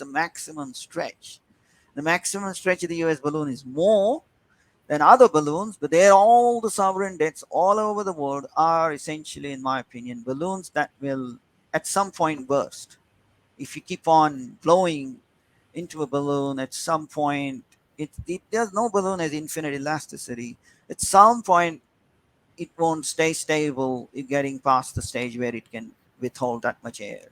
a maximum stretch. The maximum stretch of the US balloon is more than other balloons, but they're all the sovereign debts all over the world are essentially, in my opinion, balloons that will at some point burst. If you keep on blowing into a balloon, at some point, there's no balloon has infinite elasticity. At some point, it won't stay stable. It getting past the stage where it can withhold that much air.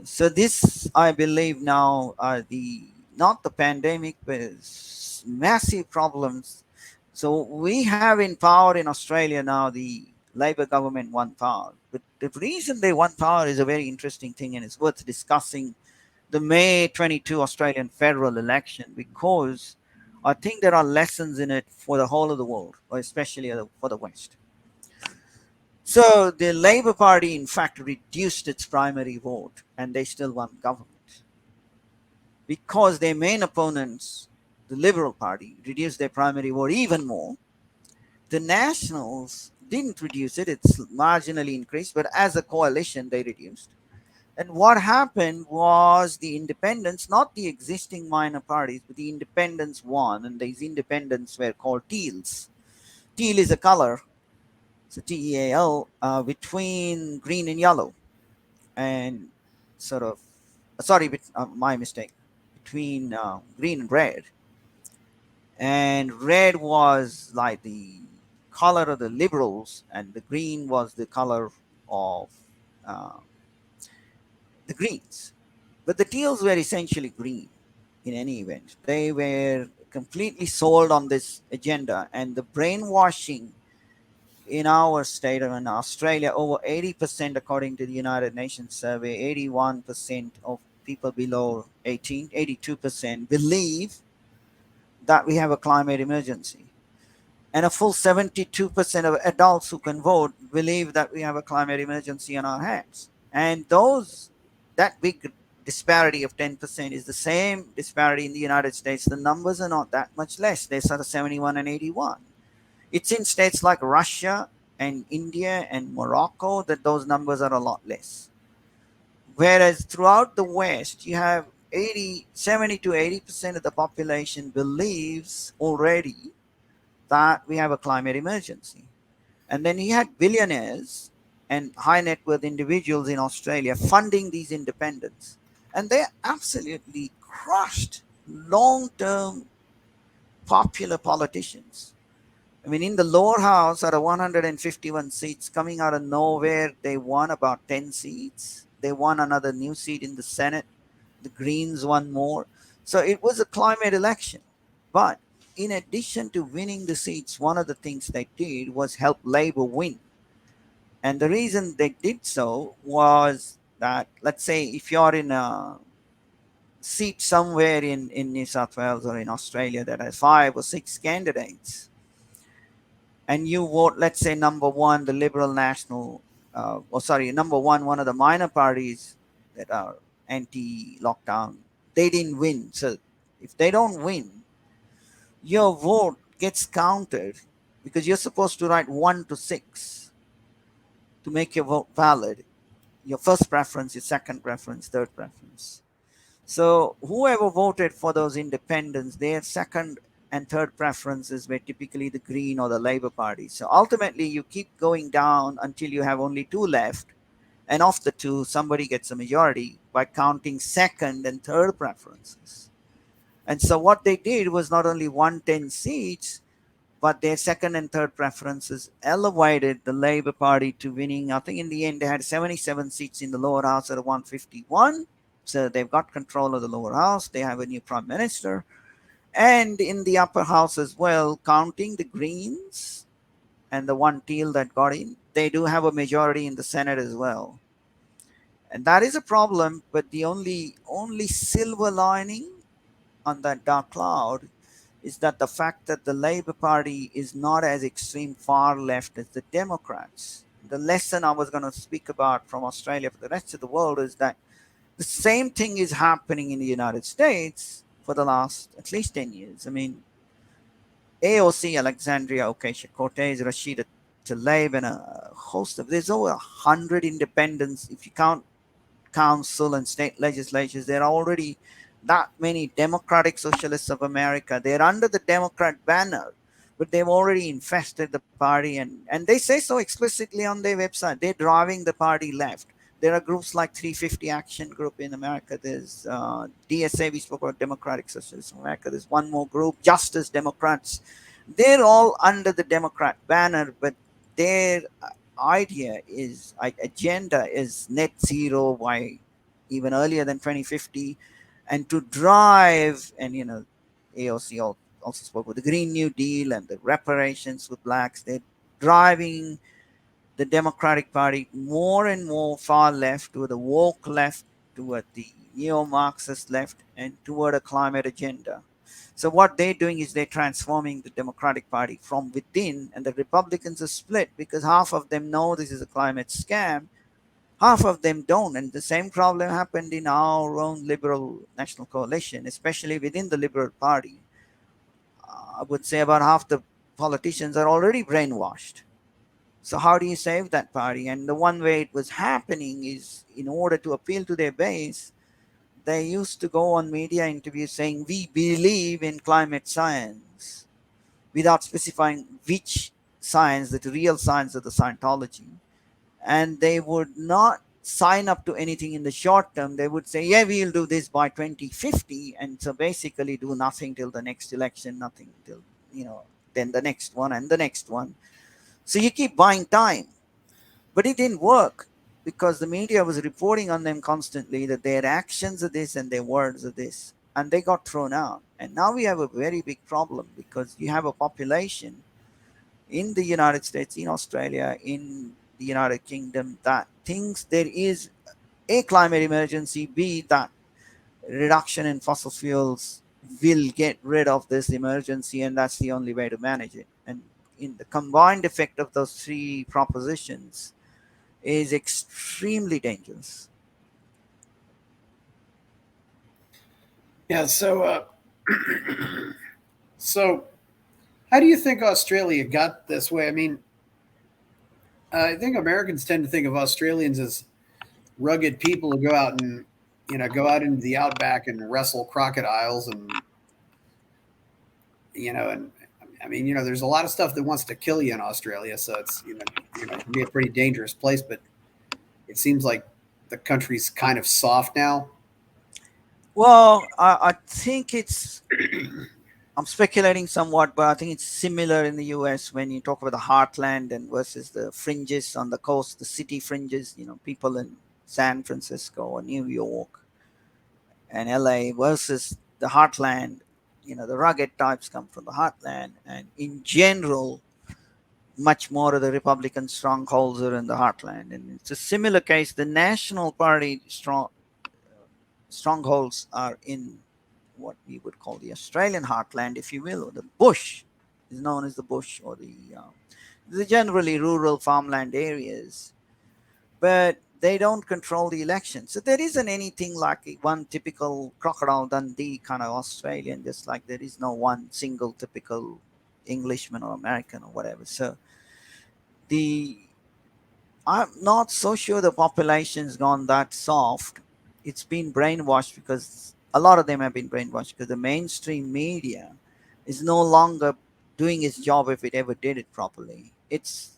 So this, I believe, now are the not the pandemic, but massive problems. So we have in power in Australia now the Labor government won power, but the reason they won power is a very interesting thing, and it's worth discussing the May 22 Australian federal election because I think there are lessons in it for the whole of the world, or especially for the West. So the Labour Party, in fact, reduced its primary vote and they still won government because their main opponents, the Liberal Party, reduced their primary vote even more. The Nationals didn't reduce it, it's marginally increased, but as a coalition, they reduced. And what happened was the independents, not the existing minor parties, but the independents won, and these independents were called teals. Teal is a color, so TEAL, between green and yellow, and sort of, sorry, my mistake, between green and red. And red was like the color of the liberals, and the green was the color of uh, the Greens. But the Teals were essentially green in any event. They were completely sold on this agenda, and the brainwashing in our state of in Australia, over 80%, according to the United Nations survey, 81% of people below 18, 82% believe that we have a climate emergency. And a full 72% of adults who can vote believe that we have a climate emergency on our hands. And that big disparity of 10% is the same disparity in the United States. The numbers are not that much less. They're sort of 71 and 81. It's in states like Russia and India and Morocco that those numbers are a lot less. Whereas throughout the West, you have 70 to 80% of the population believes already that we have a climate emergency. And then you had billionaires and high net worth individuals in Australia funding these independents. And they absolutely crushed long term popular politicians. I mean, in the lower house, out of 151 seats coming out of nowhere, they won about 10 seats. They won another new seat in the Senate. The Greens won more. So it was a climate election. But in addition to winning the seats, one of the things they did was help Labor win. And the reason they did so was that, let's say, if you're in a seat somewhere in New South Wales or in Australia that has 5 or 6 candidates, and you vote, let's say, number one, the Liberal National, number one of the minor parties that are anti lockdown, they didn't win. So if they don't win, your vote gets counted because you're supposed to write 1 to 6 to make your vote valid. Your first preference, your second preference, third preference. So whoever voted for those independents, their second and third preferences were typically the Green or the Labour Party. So ultimately, you keep going down until you have only two left. And of the two, somebody gets a majority by counting second and third preferences. And so what they did was not only 110 seats, but their second and third preferences elevated the Labour Party to winning. I think in the end they had 77 seats in the lower house out of 151. So they've got control of the lower house. They have a new prime minister. And in the upper house as well, counting the Greens and the one teal that got in, they do have a majority in the Senate as well. And that is a problem, but the only silver lining on that dark cloud is that the fact that the Labour Party is not as extreme far left as the Democrats. The lesson I was going to speak about from Australia for the rest of the world is that the same thing is happening in the United States for the last at least 10 years. I mean, AOC, Alexandria Ocasio Cortez, Rashida Tlaib, and a host of, there's over 100 independents. If you count council and state legislatures, there are already that many Democratic Socialists of America. They're under the Democrat banner, but they've already infested the party, and they say so explicitly on their website. They're driving the party left. There are groups like 350 Action Group in America. There's DSA, we spoke about Democratic Socialists of America. There's one more group, Justice Democrats. They're all under the Democrat banner, but their agenda is net zero by even earlier than 2050, and to drive, and AOC also spoke with the Green New Deal and the reparations with blacks. They're driving the Democratic Party more and more far left, toward the woke left, toward the neo-Marxist left, and toward a climate agenda. So what they're doing is they're transforming the Democratic Party from within, and the Republicans are split because half of them know this is a climate scam, half of them don't. And the same problem happened in our own liberal national coalition, especially within the Liberal Party. I would say about half the politicians are already brainwashed. So how do you save that party? And the one way it was happening is, in order to appeal to their base, they used to go on media interviews saying we believe in climate science, without specifying which science, the real science of the Scientology. And they would not sign up to anything in the short term. They would say, yeah, we'll do this by 2050. And so basically do nothing till the next election, nothing till, then the next one and the next one. So you keep buying time. But it didn't work because the media was reporting on them constantly that their actions are this and their words are this. And they got thrown out. And now we have a very big problem because you have a population in the United States, in Australia, in the United Kingdom that thinks there is A, climate emergency, B, that reduction in fossil fuels will get rid of this emergency, and that's the only way to manage it. And in the combined effect of those three propositions is extremely dangerous. Yeah. So how do you think Australia got this way? I mean, I think Americans tend to think of Australians as rugged people who go out and go out into the outback and wrestle crocodiles, and I mean, there's a lot of stuff that wants to kill you in Australia, so it's it can be a pretty dangerous place. But it seems like the country's kind of soft now. Well, I think I'm speculating somewhat, but I think it's similar in the US when you talk about the heartland and versus the fringes on the coast, the city fringes, people in San Francisco or New York and LA versus the heartland. The rugged types come from the heartland, and in general, much more of the Republican strongholds are in the heartland. And it's a similar case. The National Party strongholds are in what we would call the Australian heartland, if you will, or the bush is known as the bush, or the generally rural farmland areas. But they don't control the election. So there isn't anything like one typical Crocodile Dundee kind of Australian, just like there is no one single typical Englishman or American or whatever. So the I'm not so sure the population's gone that soft. It's been brainwashed because a lot of them have been brainwashed because the mainstream media is no longer doing its job if it ever did it properly. It's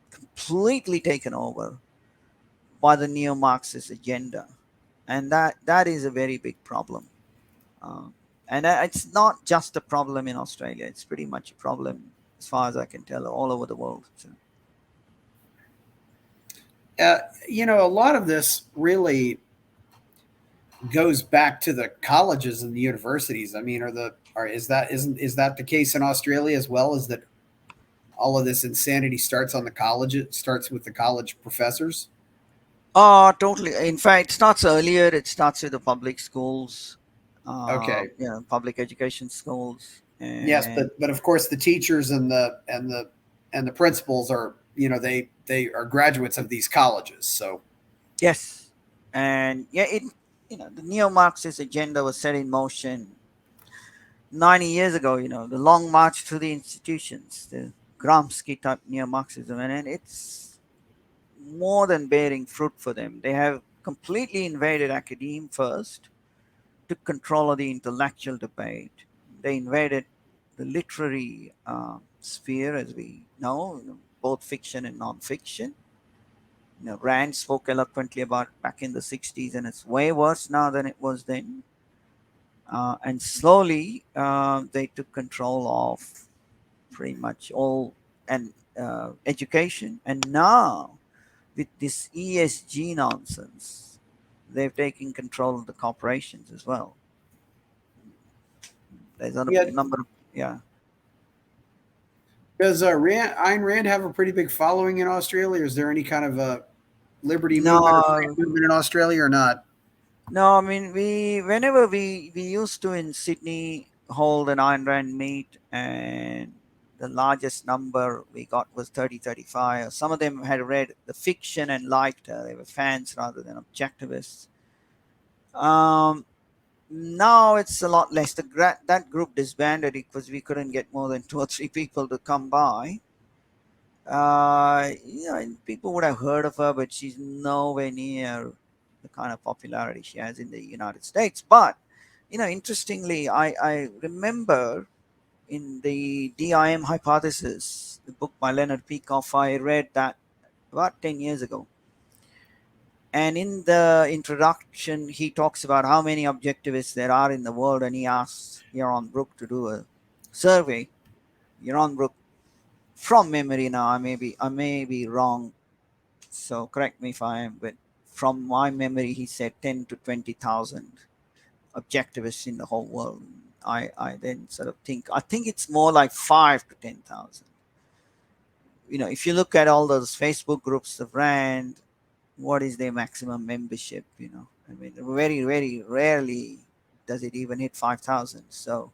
completely taken over by the neo-Marxist agenda, and that is a very big problem. Um, and it's not just a problem in Australia; it's pretty much a problem, as far as I can tell, all over the world. So, Uh, a lot of this really goes back to the colleges and the universities. I mean, is that the case in Australia as well? Is that all of this insanity starts on the college? It starts with the college professors. totally. In fact, it starts earlier. It starts with the public schools, Okay. public education schools, Yes, and but of course the teachers and the principals are they are graduates of these colleges. So yes, and yeah, the neo-Marxist agenda was set in motion 90 years ago. The long march through the institutions, the Gramsci type neo-Marxism, and it's more than bearing fruit for them. They have completely invaded academe first, took control of the intellectual debate. They invaded the literary sphere, as we know, both fiction and non-fiction. Rand spoke eloquently about back in the 60s, and it's way worse now than it was then. And slowly, they took control of pretty much all and education. And now, with this ESG nonsense, They've taken control of the corporations as well. There's a Yeah. number of, yeah. Does Ayn Rand have a pretty big following in Australia? Is there any kind of a liberty movement or freedom No, movement in Australia or not? no. I mean, whenever we used to in Sydney hold an Ayn Rand meet, and the largest number we got was 30, 35. Some of them had read the fiction and liked her. They were fans rather than objectivists. Um, Now it's a lot less. That group disbanded because we couldn't get more than 2 or 3 people to come by. And people would have heard of her, but she's nowhere near the kind of popularity she has in the United States. But interestingly, I remember in the DIM hypothesis, the book by Leonard Peikoff, I read that about 10 years ago. And in the introduction, he talks about how many objectivists there are in the world, and he asks Yaron Brook to do a survey. Yaron Brook, from memory now, I may be wrong, so correct me if I am, but from my memory, he said 10 to 20,000 objectivists in the whole world. I then sort of I think it's more like 5 to 10,000. If you look at all those Facebook groups of Rand, what is their maximum membership? I mean, very very rarely does it even hit 5,000. So,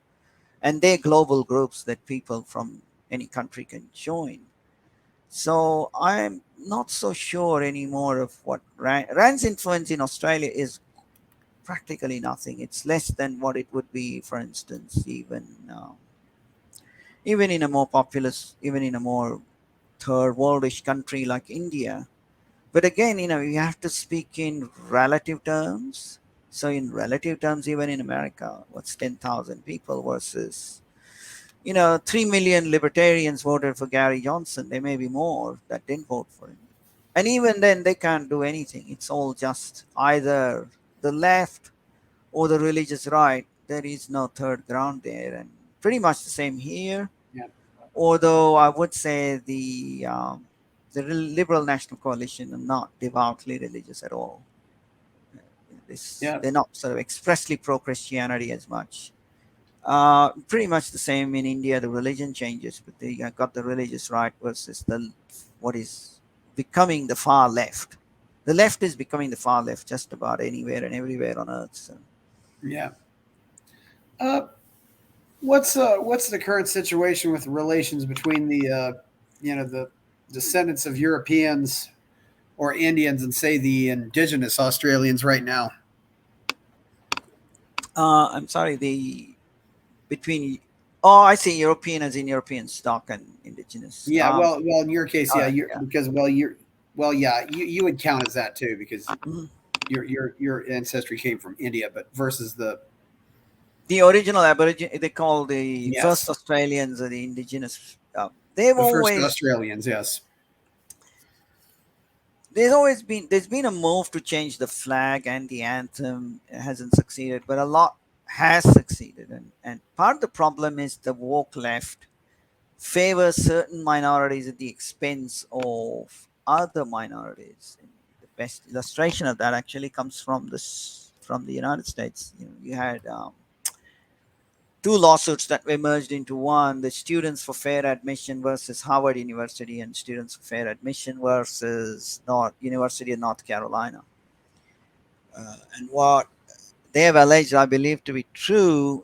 and they're global groups that people from any country can join. So I'm not so sure anymore of what Rand's influence in Australia is. Practically nothing. It's less than what it would be, for instance, even in a more populous, even in a more third worldish country like India. But again, you have to speak in relative terms. So, in relative terms, even in America, what's 10,000 people versus, 3 million libertarians voted for Gary Johnson. There may be more that didn't vote for him. And even then, they can't do anything. It's all just either the left or the religious right. There is no third ground there. And pretty much the same here. Yeah. Although I would say the Liberal National Coalition are not devoutly religious at all. Yeah. They're not sort of expressly pro Christianity as much. Pretty much the same in India. The religion changes, but they got the religious right versus the what is becoming the far left. The left is becoming the far left just about anywhere and everywhere on earth. So. Yeah. Uh, what's the current situation with relations between the descendants of Europeans or Indians and say the indigenous Australians right now? I'm sorry. The between Oh, I see European as in European stock and indigenous. Yeah, well, in your case, All yeah, right, you're yeah. because yeah, you would count as that too because Mhm. your ancestry came from India, but versus The original Aborigine, they call the first yes, Australians or the indigenous. They've the first always Australians, yes, there's been a move to change the flag and the anthem. It hasn't succeeded, but a lot has succeeded, and part of the problem is the woke left favors certain minorities at the expense of other minorities. And the best illustration of that actually comes from the United States. You had two lawsuits that were merged into one: the Students for Fair Admission versus Harvard University, and Students for Fair Admission versus University of North Carolina. And what they have alleged, I believe to be true,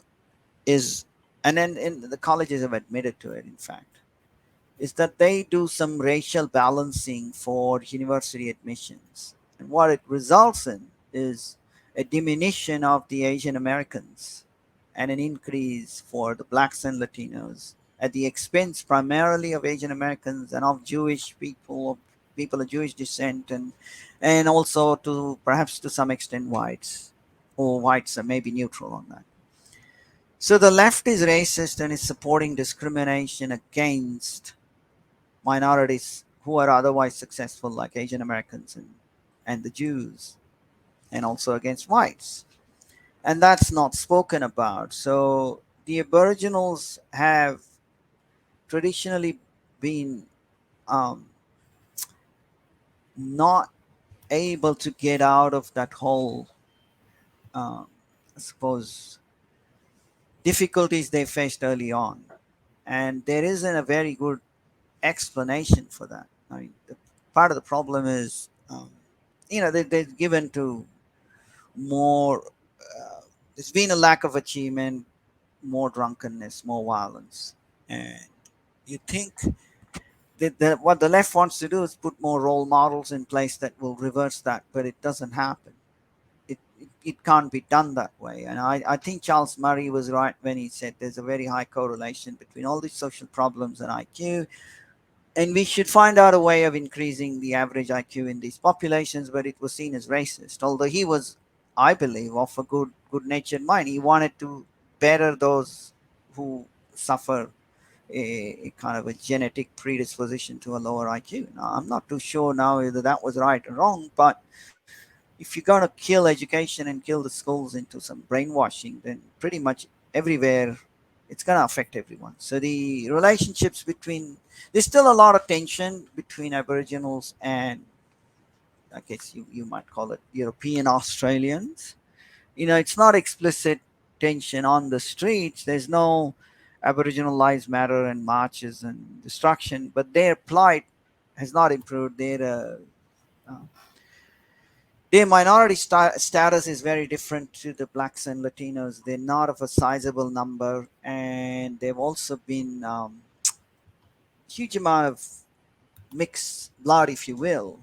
is, and then the colleges have admitted to it, in fact, is that they do some racial balancing for university admissions. And what it results in is a diminution of the Asian Americans and an increase for the blacks and Latinos at the expense primarily of Asian Americans and of Jewish people of Jewish descent, and also to perhaps to some extent whites, or whites are maybe neutral on that. So the left is racist and is supporting discrimination against minorities who are otherwise successful, like Asian Americans and the Jews, and also against whites. And that's not spoken about. So the Aboriginals have traditionally been, um, not able to get out of that whole, I suppose, difficulties they faced early on. And there isn't a very good explanation for that. I mean, part of the problem is, they're given to more. There's been a lack of achievement, more drunkenness, more violence, and you think that what the left wants to do is put more role models in place that will reverse that, but it doesn't happen. It can't be done that way. And I think Charles Murray was right when he said there's a very high correlation between all these social problems and IQ, and we should find out a way of increasing the average IQ in these populations. But it was seen as racist, although he was, I believe, of a good-natured mind. He wanted to better those who suffer a kind of a genetic predisposition to a lower IQ. Now, I'm not too sure now whether that was right or wrong, but if you're going to kill education and kill the schools into some brainwashing, then pretty much everywhere it's going to affect everyone. So the relationships between, there's still a lot of tension between Aboriginals and, I guess you might call it, European Australians. It's not explicit tension on the streets. There's no Aboriginal lives matter and marches and destruction, but their plight has not improved. Uh, their minority status is very different to the blacks and Latinos. They're not of a sizable number, and they've also been huge amount of mixed blood, if you will.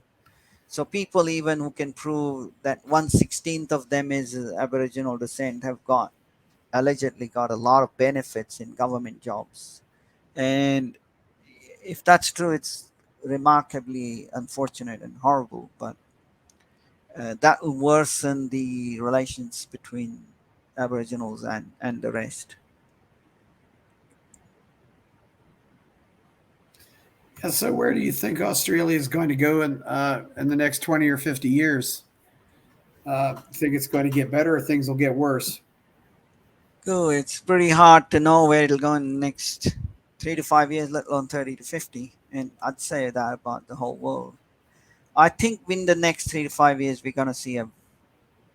So people even who can prove that 1/16 of them is Aboriginal descent have got allegedly got a lot of benefits in government jobs. And if that's true, it's remarkably unfortunate and horrible. But that will worsen the relations between Aboriginals and the rest. Yeah, so where do you think Australia is going to go in the next 20 or 50 years? Think it's going to get better or things will get worse? Oh, it's pretty hard to know where it'll go in the next 3 to 5 years, let alone 30 to 50. And I'd say that about the whole world. I think in the next 3 to 5 years, we're going to see a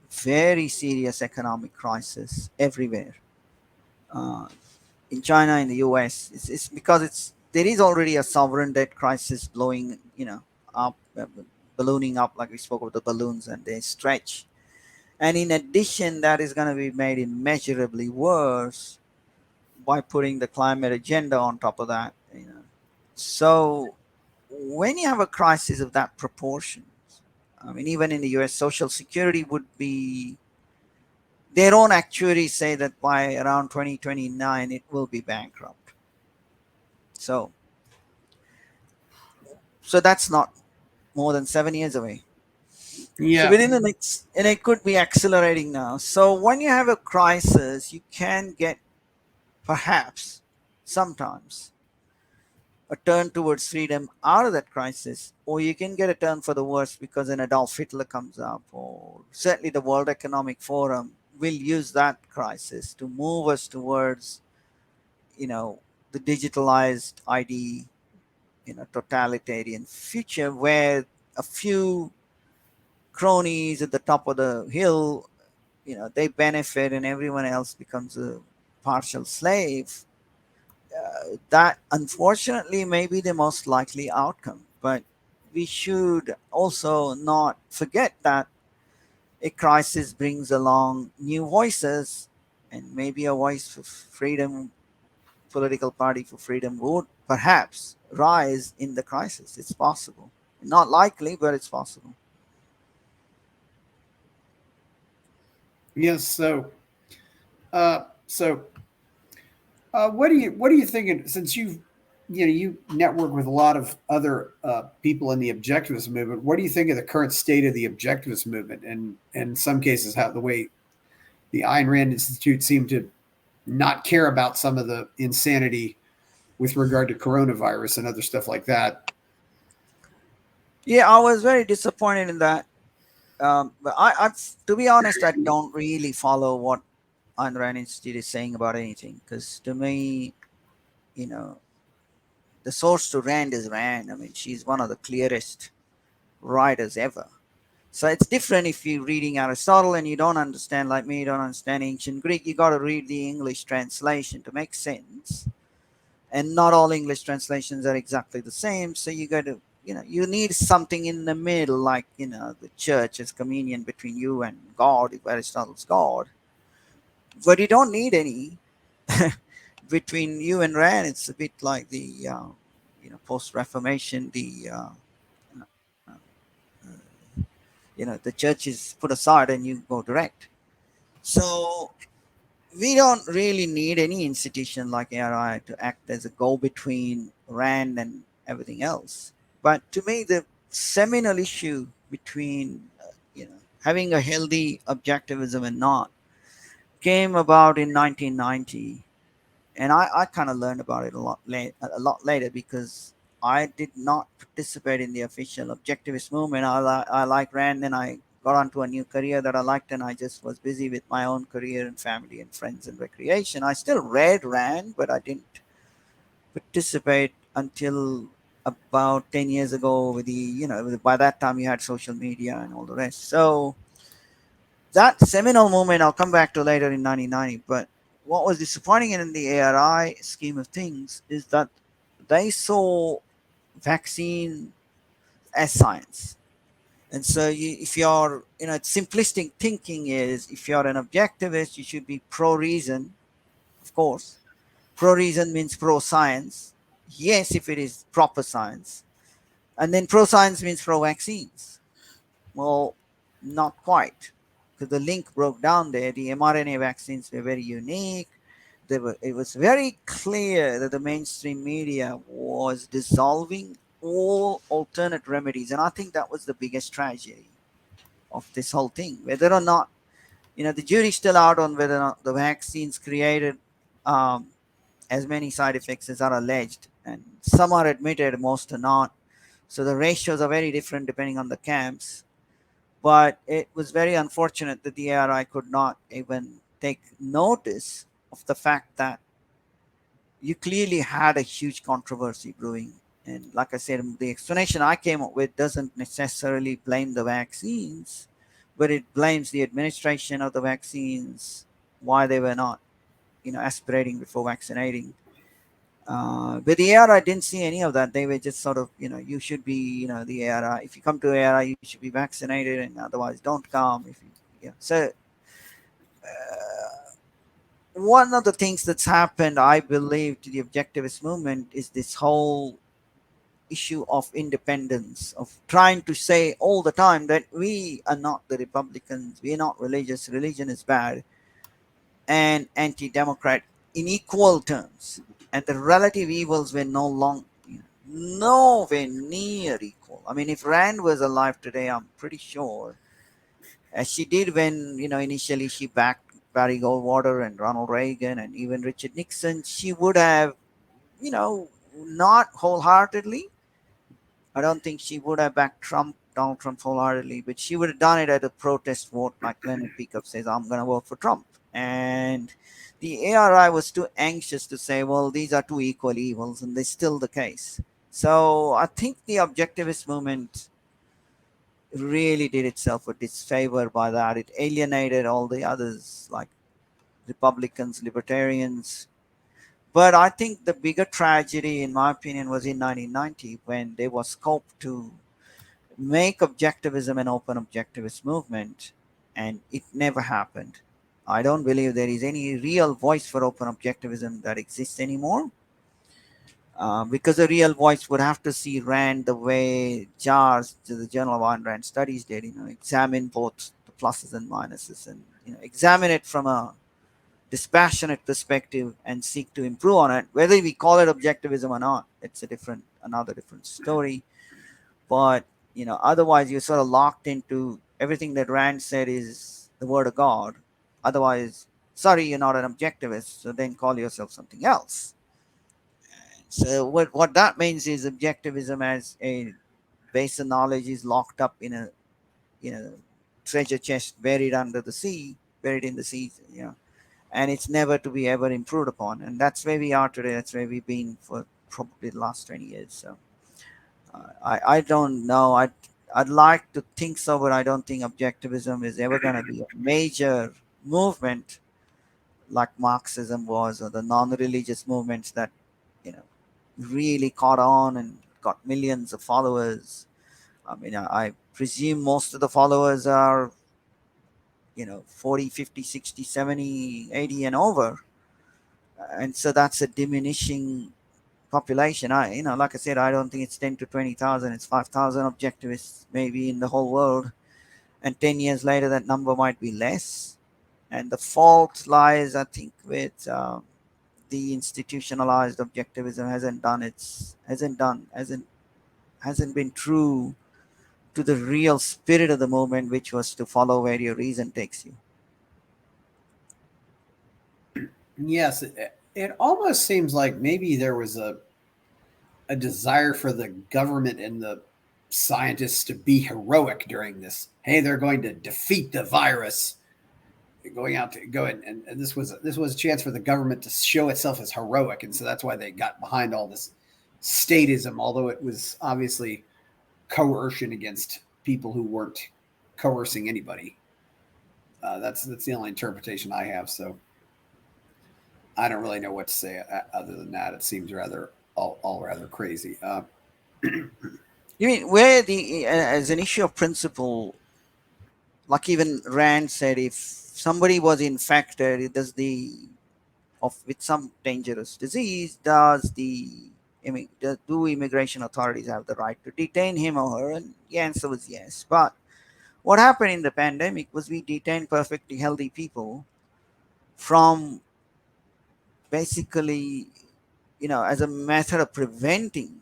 very serious economic crisis everywhere. Uh, in China, in the US, it's because there is already a sovereign debt crisis blowing, up, ballooning up, like we spoke of the balloons, and they stretch. And in addition, that is going to be made immeasurably worse by putting the climate agenda on top of that. So when you have a crisis of that proportion, I mean, even in the US, Social Security would be, their own actuaries say that by around 2029 it will be bankrupt. So that's not more than 7 years away. So Yeah. within the next, and it could be accelerating now. So when you have a crisis, you can get perhaps sometimes a turn towards freedom out of that crisis, or you can get a turn for the worse because an Adolf Hitler comes up, or certainly the World Economic Forum will use that crisis to move us towards, you know, the digitalized ID, totalitarian future where a few cronies at the top of the hill, they benefit and everyone else becomes a partial slave. That unfortunately may be the most likely outcome, but we should also not forget that a crisis brings along new voices, and maybe a voice for freedom, political party for freedom would perhaps rise in the crisis. It's possible. Not likely, but it's possible. Yes. So what do you think? Since you network with a lot of other people in the objectivist movement, what do you think of the current state of the objectivist movement, and in some cases how the way the Ayn Rand Institute seemed to not care about some of the insanity with regard to coronavirus and other stuff like that? Yeah, I was very disappointed in that. But to be honest, I don't really follow what Ayn Rand Institute is saying about anything because to me, you know, the source to Rand is Rand. I mean, she's one of the clearest writers ever. So it's different if you're reading Aristotle and you don't understand, like me, you don't understand ancient Greek. You got to read the English translation to make sense. And not all English translations are exactly the same. So you got to, you need something in the middle, like, the church is communion between you and God, if Aristotle's God. But you don't need any between you and Rand. It's a bit like the, post Reformation, the church is put aside and you go direct. So we don't really need any institution like ARI to act as a go between Rand and everything else. But to me, the seminal issue between, having a healthy objectivism and not came about in 1990. And I kind of learned about it a lot later, because I did not participate in the official objectivist movement. I like Rand, and I got onto a new career that I liked, and I just was busy with my own career and family and friends and recreation. I still read Rand, but I didn't participate until about 10 years ago. With the by that time you had social media and all the rest. So that seminal moment I'll come back to later in 1990. But what was disappointing in the ARI scheme of things is that they saw vaccine as science. And so if you're, simplistic thinking is, if you're an objectivist, you should be pro reason, of course. Pro reason means pro science. Yes, if it is proper science. And then pro science means pro vaccines. Well, not quite, because the link broke down there. The mRNA vaccines were very unique. It was very clear that the mainstream media was dissolving all alternate remedies. And I think that was the biggest tragedy of this whole thing. Whether or not, the jury's still out on whether or not the vaccines created um, as many side effects as are alleged. And some are admitted, most are not. So the ratios are very different depending on the camps. But it was very unfortunate that the ARI could not even take notice of the fact that you clearly had a huge controversy brewing. And like I said, the explanation I came up with doesn't necessarily blame the vaccines, but it blames the administration of the vaccines, why they were not, aspirating before vaccinating. But the ARI didn't see any of that. They were just sort of, you should be, the ARI. If you come to ARI, you should be vaccinated, and otherwise don't come. If you, yeah. So one of the things that's happened, I believe, to the objectivist movement is this whole issue of independence, of trying to say all the time that we are not the Republicans, we are not religious, religion is bad, and anti-democrat in equal terms, and the relative evils were no long, nowhere near equal. I mean, if Rand was alive today, I'm pretty sure, as she did when, initially she backed Barry Goldwater and Ronald Reagan and even Richard Nixon, she would have, not wholeheartedly. I don't think she would have backed Donald Trump wholeheartedly, but she would have done it at a protest vote, like Leonard Peacock says, I'm going to vote for Trump. And the ARI was too anxious to say, well, these are two equal evils, and they're still the case. So I think the objectivist movement really did itself a disfavor by that. It alienated all the others, like Republicans, libertarians. But I think the bigger tragedy, in my opinion, was in 1990, when there was scope to make objectivism an open objectivist movement, and it never happened. I don't believe there is any real voice for open objectivism that exists anymore, because a real voice would have to see Rand the way JARS, the Journal of Ayn Rand Studies, did. Examine both the pluses and minuses, and examine it from a dispassionate perspective and seek to improve on it. Whether we call it objectivism or not, it's another different story. But otherwise you're sort of locked into everything that Rand said is the word of God. Otherwise, sorry, you're not an objectivist, so then call yourself something else. So what that means is objectivism as a base of knowledge is locked up in a you know treasure chest buried in the sea, and it's never to be ever improved upon. And that's where we are today. That's where we've been for probably the last 20 years. So I don't know. I'd like to think so, but I don't think objectivism is ever going to be a major movement like Marxism was, or the non-religious movements that you know really caught on and got millions of followers. I mean, I presume most of the followers are 40, 50, 60, 70, 80 and over, and so that's a diminishing population. Like I said, I don't think it's 10 to 20,000. It's 5,000 objectivists maybe in the whole world, and 10 years later that number might be less. And the fault lies, I think, with the institutionalized objectivism hasn't been true to the real spirit of the movement, which was to follow where your reason takes you. Yes, it almost seems like maybe there was a desire for the government and the scientists to be heroic during this. Hey, they're going to defeat the virus. Going out to go and this was a chance for the government to show itself as heroic, and so that's why they got behind all this statism, although it was obviously coercion against people who weren't coercing anybody. That's the only interpretation I have. So I don't really know what to say other than that. It seems rather all rather crazy. You mean where as an issue of principle, like even Rand said, if somebody was infected, does the of with some dangerous disease, do immigration authorities have the right to detain him or her? And the answer was yes. But what happened in the pandemic was we detained perfectly healthy people from basically, as a method of preventing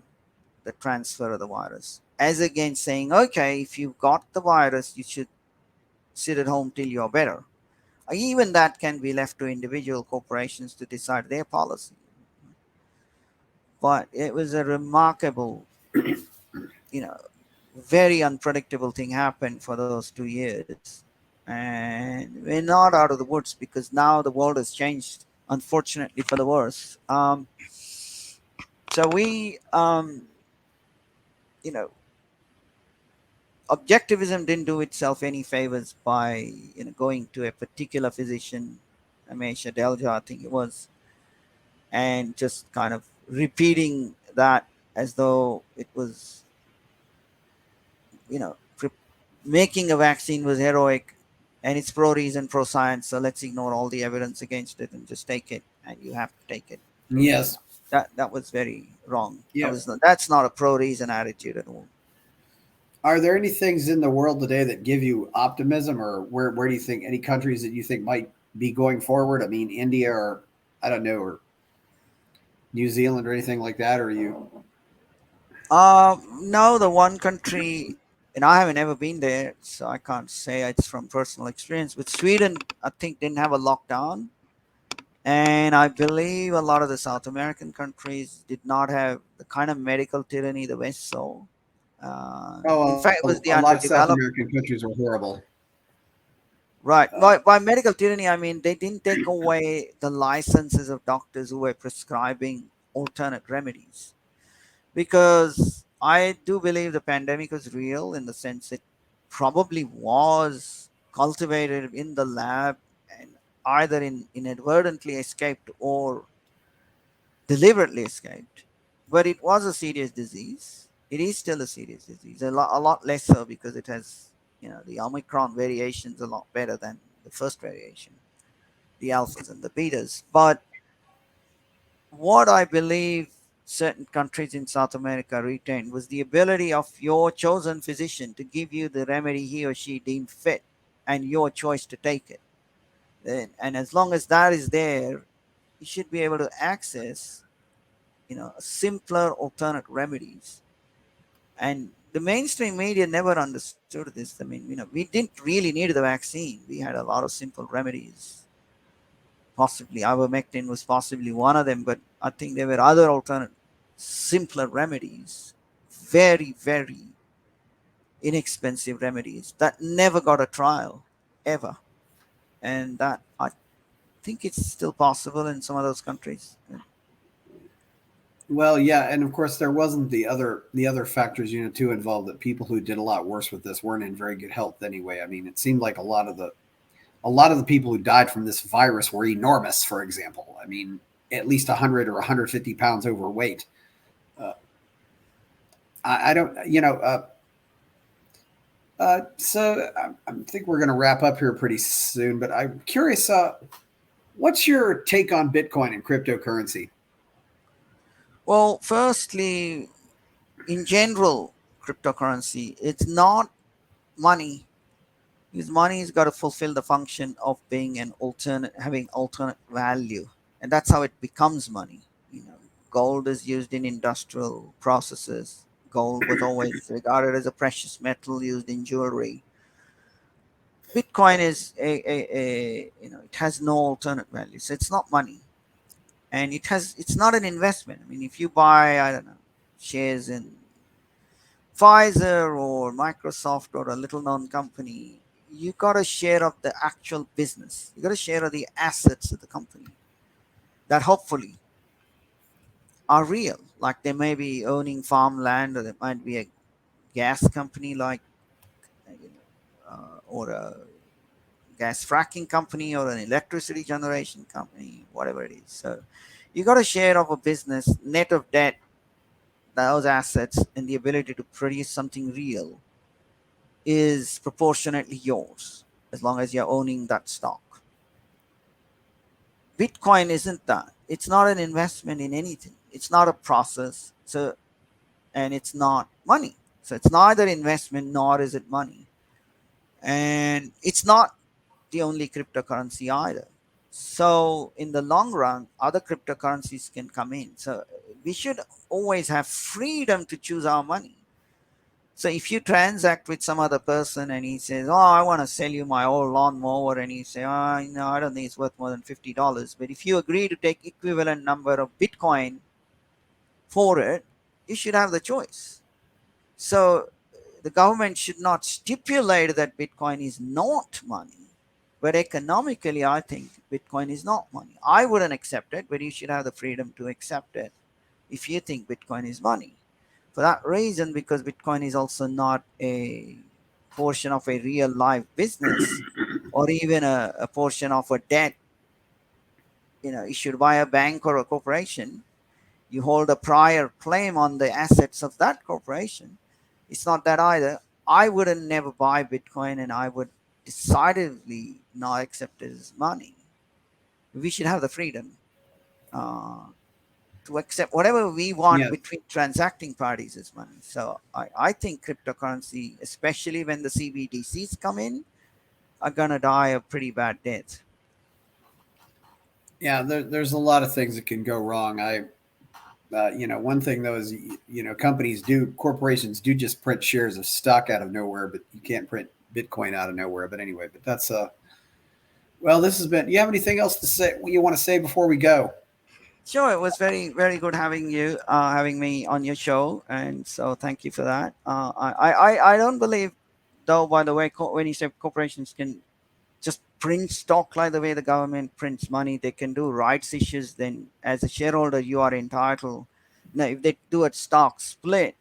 the transfer of the virus, as against saying, okay, if you've got the virus, you should sit at home till you're better. Even that can be left to individual corporations to decide their policy. But it was a remarkable, you know, very unpredictable thing happened for those 2 years. And we're not out of the woods because now the world has changed, unfortunately, for the worse. So you know, objectivism didn't do itself any favors by going to a particular physician, Amesha Delja, I think it was, and just kind of repeating that as though it was, you know, pre- making a vaccine was heroic and it's pro reason, pro science. So let's ignore all the evidence against it and just take it, and you have to take it. Yes. That was very wrong. Yeah. That's not a pro reason attitude at all. Are there any things in the world today that give you optimism, or where do you think any countries that you think might be going forward? I mean, India, or I don't know, or New Zealand, or anything like that? Or are you? No, the one country, and I haven't ever been there, so I can't say it's from personal experience. But Sweden, I think, didn't have a lockdown, and I believe a lot of the South American countries did not have the kind of medical tyranny the West saw. In Oh, fact, it was a the lot of South underdeveloped. American countries are horrible. Right. Uh, By medical tyranny, I mean they didn't take away the licenses of doctors who were prescribing alternate remedies. Because I do believe the pandemic was real in the sense it probably was cultivated in the lab and either inadvertently escaped or deliberately escaped. But it was a serious disease. It is still a serious disease, a lot less so because it has, the Omicron variations a lot better than the first variation, the alphas and the betas. But what I believe certain countries in South America retained was the ability of your chosen physician to give you the remedy he or she deemed fit and your choice to take it. And as long as that is there, you should be able to access, simpler alternate remedies. And the mainstream media never understood this. I mean, we didn't really need the vaccine. We had a lot of simple remedies. Possibly ivermectin was possibly one of them, but I think there were other alternate, simpler remedies, very, very inexpensive remedies that never got a trial, ever. And that I think it's still possible in some of those countries. Well, yeah, and of course there wasn't the other factors, too involved, that people who did a lot worse with this weren't in very good health anyway. I mean, it seemed like a lot of the people who died from this virus were enormous. For example, I mean, at least 100 or 150 pounds overweight. Uh, I don't, so I think we're going to wrap up here pretty soon. But I'm curious, what's your take on Bitcoin and cryptocurrency? Well, firstly, in general, cryptocurrency, it's not money. Because money has got to fulfill the function of being an alternate, having alternate value, and that's how it becomes money. You know, gold is used in industrial processes. Gold was always regarded as a precious metal used in jewelry. Bitcoin is it has no alternate value, so it's not money, and it's not an investment. I mean, if you buy, I don't know, shares in Pfizer or Microsoft or a little known company, you got a share of the actual business. You got a share of the assets of the company that hopefully are real. Like they may be owning farmland, or there might be a gas company like, or a gas fracking company, or an electricity generation company, whatever it is. So you got a share of a business, net of debt, those assets, and the ability to produce something real is proportionately yours as long as you're owning that stock. Bitcoin isn't that. It's not an investment in anything. It's not a process. So, and it's not money. So it's neither investment nor is it money. And it's not the only cryptocurrency either. So in the long run, other cryptocurrencies can come in. So we should always have freedom to choose our money. So if you transact with some other person and he says, "Oh, I want to sell you my old lawnmower," and you say, "Oh, no, I don't think it's worth more than $50." But if you agree to take equivalent number of Bitcoin for it, you should have the choice. So the government should not stipulate that Bitcoin is not money. But economically, I think Bitcoin is not money. I wouldn't accept it, but you should have the freedom to accept it if you think Bitcoin is money. For that reason, because Bitcoin is also not a portion of a real life business, or even a portion of a debt, issued by a bank or a corporation. You hold a prior claim on the assets of that corporation. It's not that either. I wouldn't never buy Bitcoin, and I would decidedly not accept it as money. We should have the freedom uh, to accept whatever we want Yes. between transacting parties as money. So I think cryptocurrency, especially when the CBDCs come in, are gonna die a pretty bad death. Yeah, there's a lot of things that can go wrong. One thing though is, corporations do just print shares of stock out of nowhere, but you can't print Bitcoin out of nowhere. But anyway, but that's well, this has been. Do you have anything else to say? You want to say before we go? Sure, it was very very good having you, having me on your show, and so thank you for that. I don't believe, though. By the way, when you say corporations can just print stock like the way the government prints money, they can do rights issues. Then, as a shareholder, you are entitled. Now, if they do a stock split,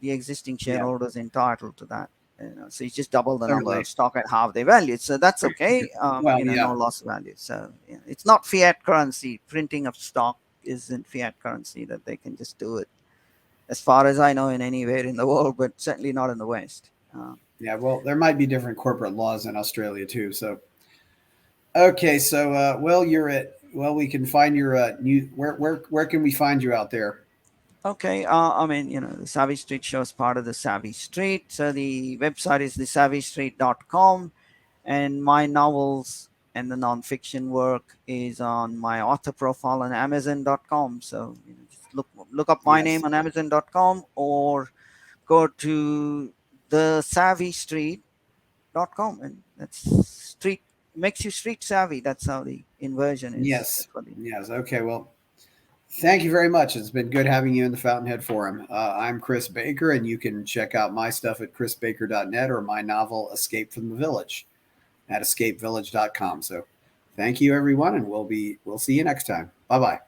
the existing Yeah, shareholders entitled to that. So you just double the number of clearly. stock at half their value. So that's okay. Well, No yeah, loss of value. So it's not fiat currency. Printing of stock isn't fiat currency that they can just do it. As far as I know, in anywhere in the world, but certainly not in the West. yeah. Well, there might be different corporate laws in Australia too. So okay, so well, you're at. Well, we can find your new. Where can we find you out there? Okay, the Savvy Street Show is part of the Savvy Street. So the website is thesavvystreet.com, and my novels and the nonfiction work is on my author profile on Amazon.com. So just look up my name Yes, on Amazon.com, or go to thesavvystreet.com, and that's street makes you street savvy. That's how the inversion is yes, for the. yes. Okay, well, thank you very much. It's been good having you in the Fountainhead Forum. I'm Chris Baker, and you can check out my stuff at chrisbaker.net, or my novel Escape from the Village at escapevillage.com. So thank you, everyone, and we'll see you next time. Bye bye.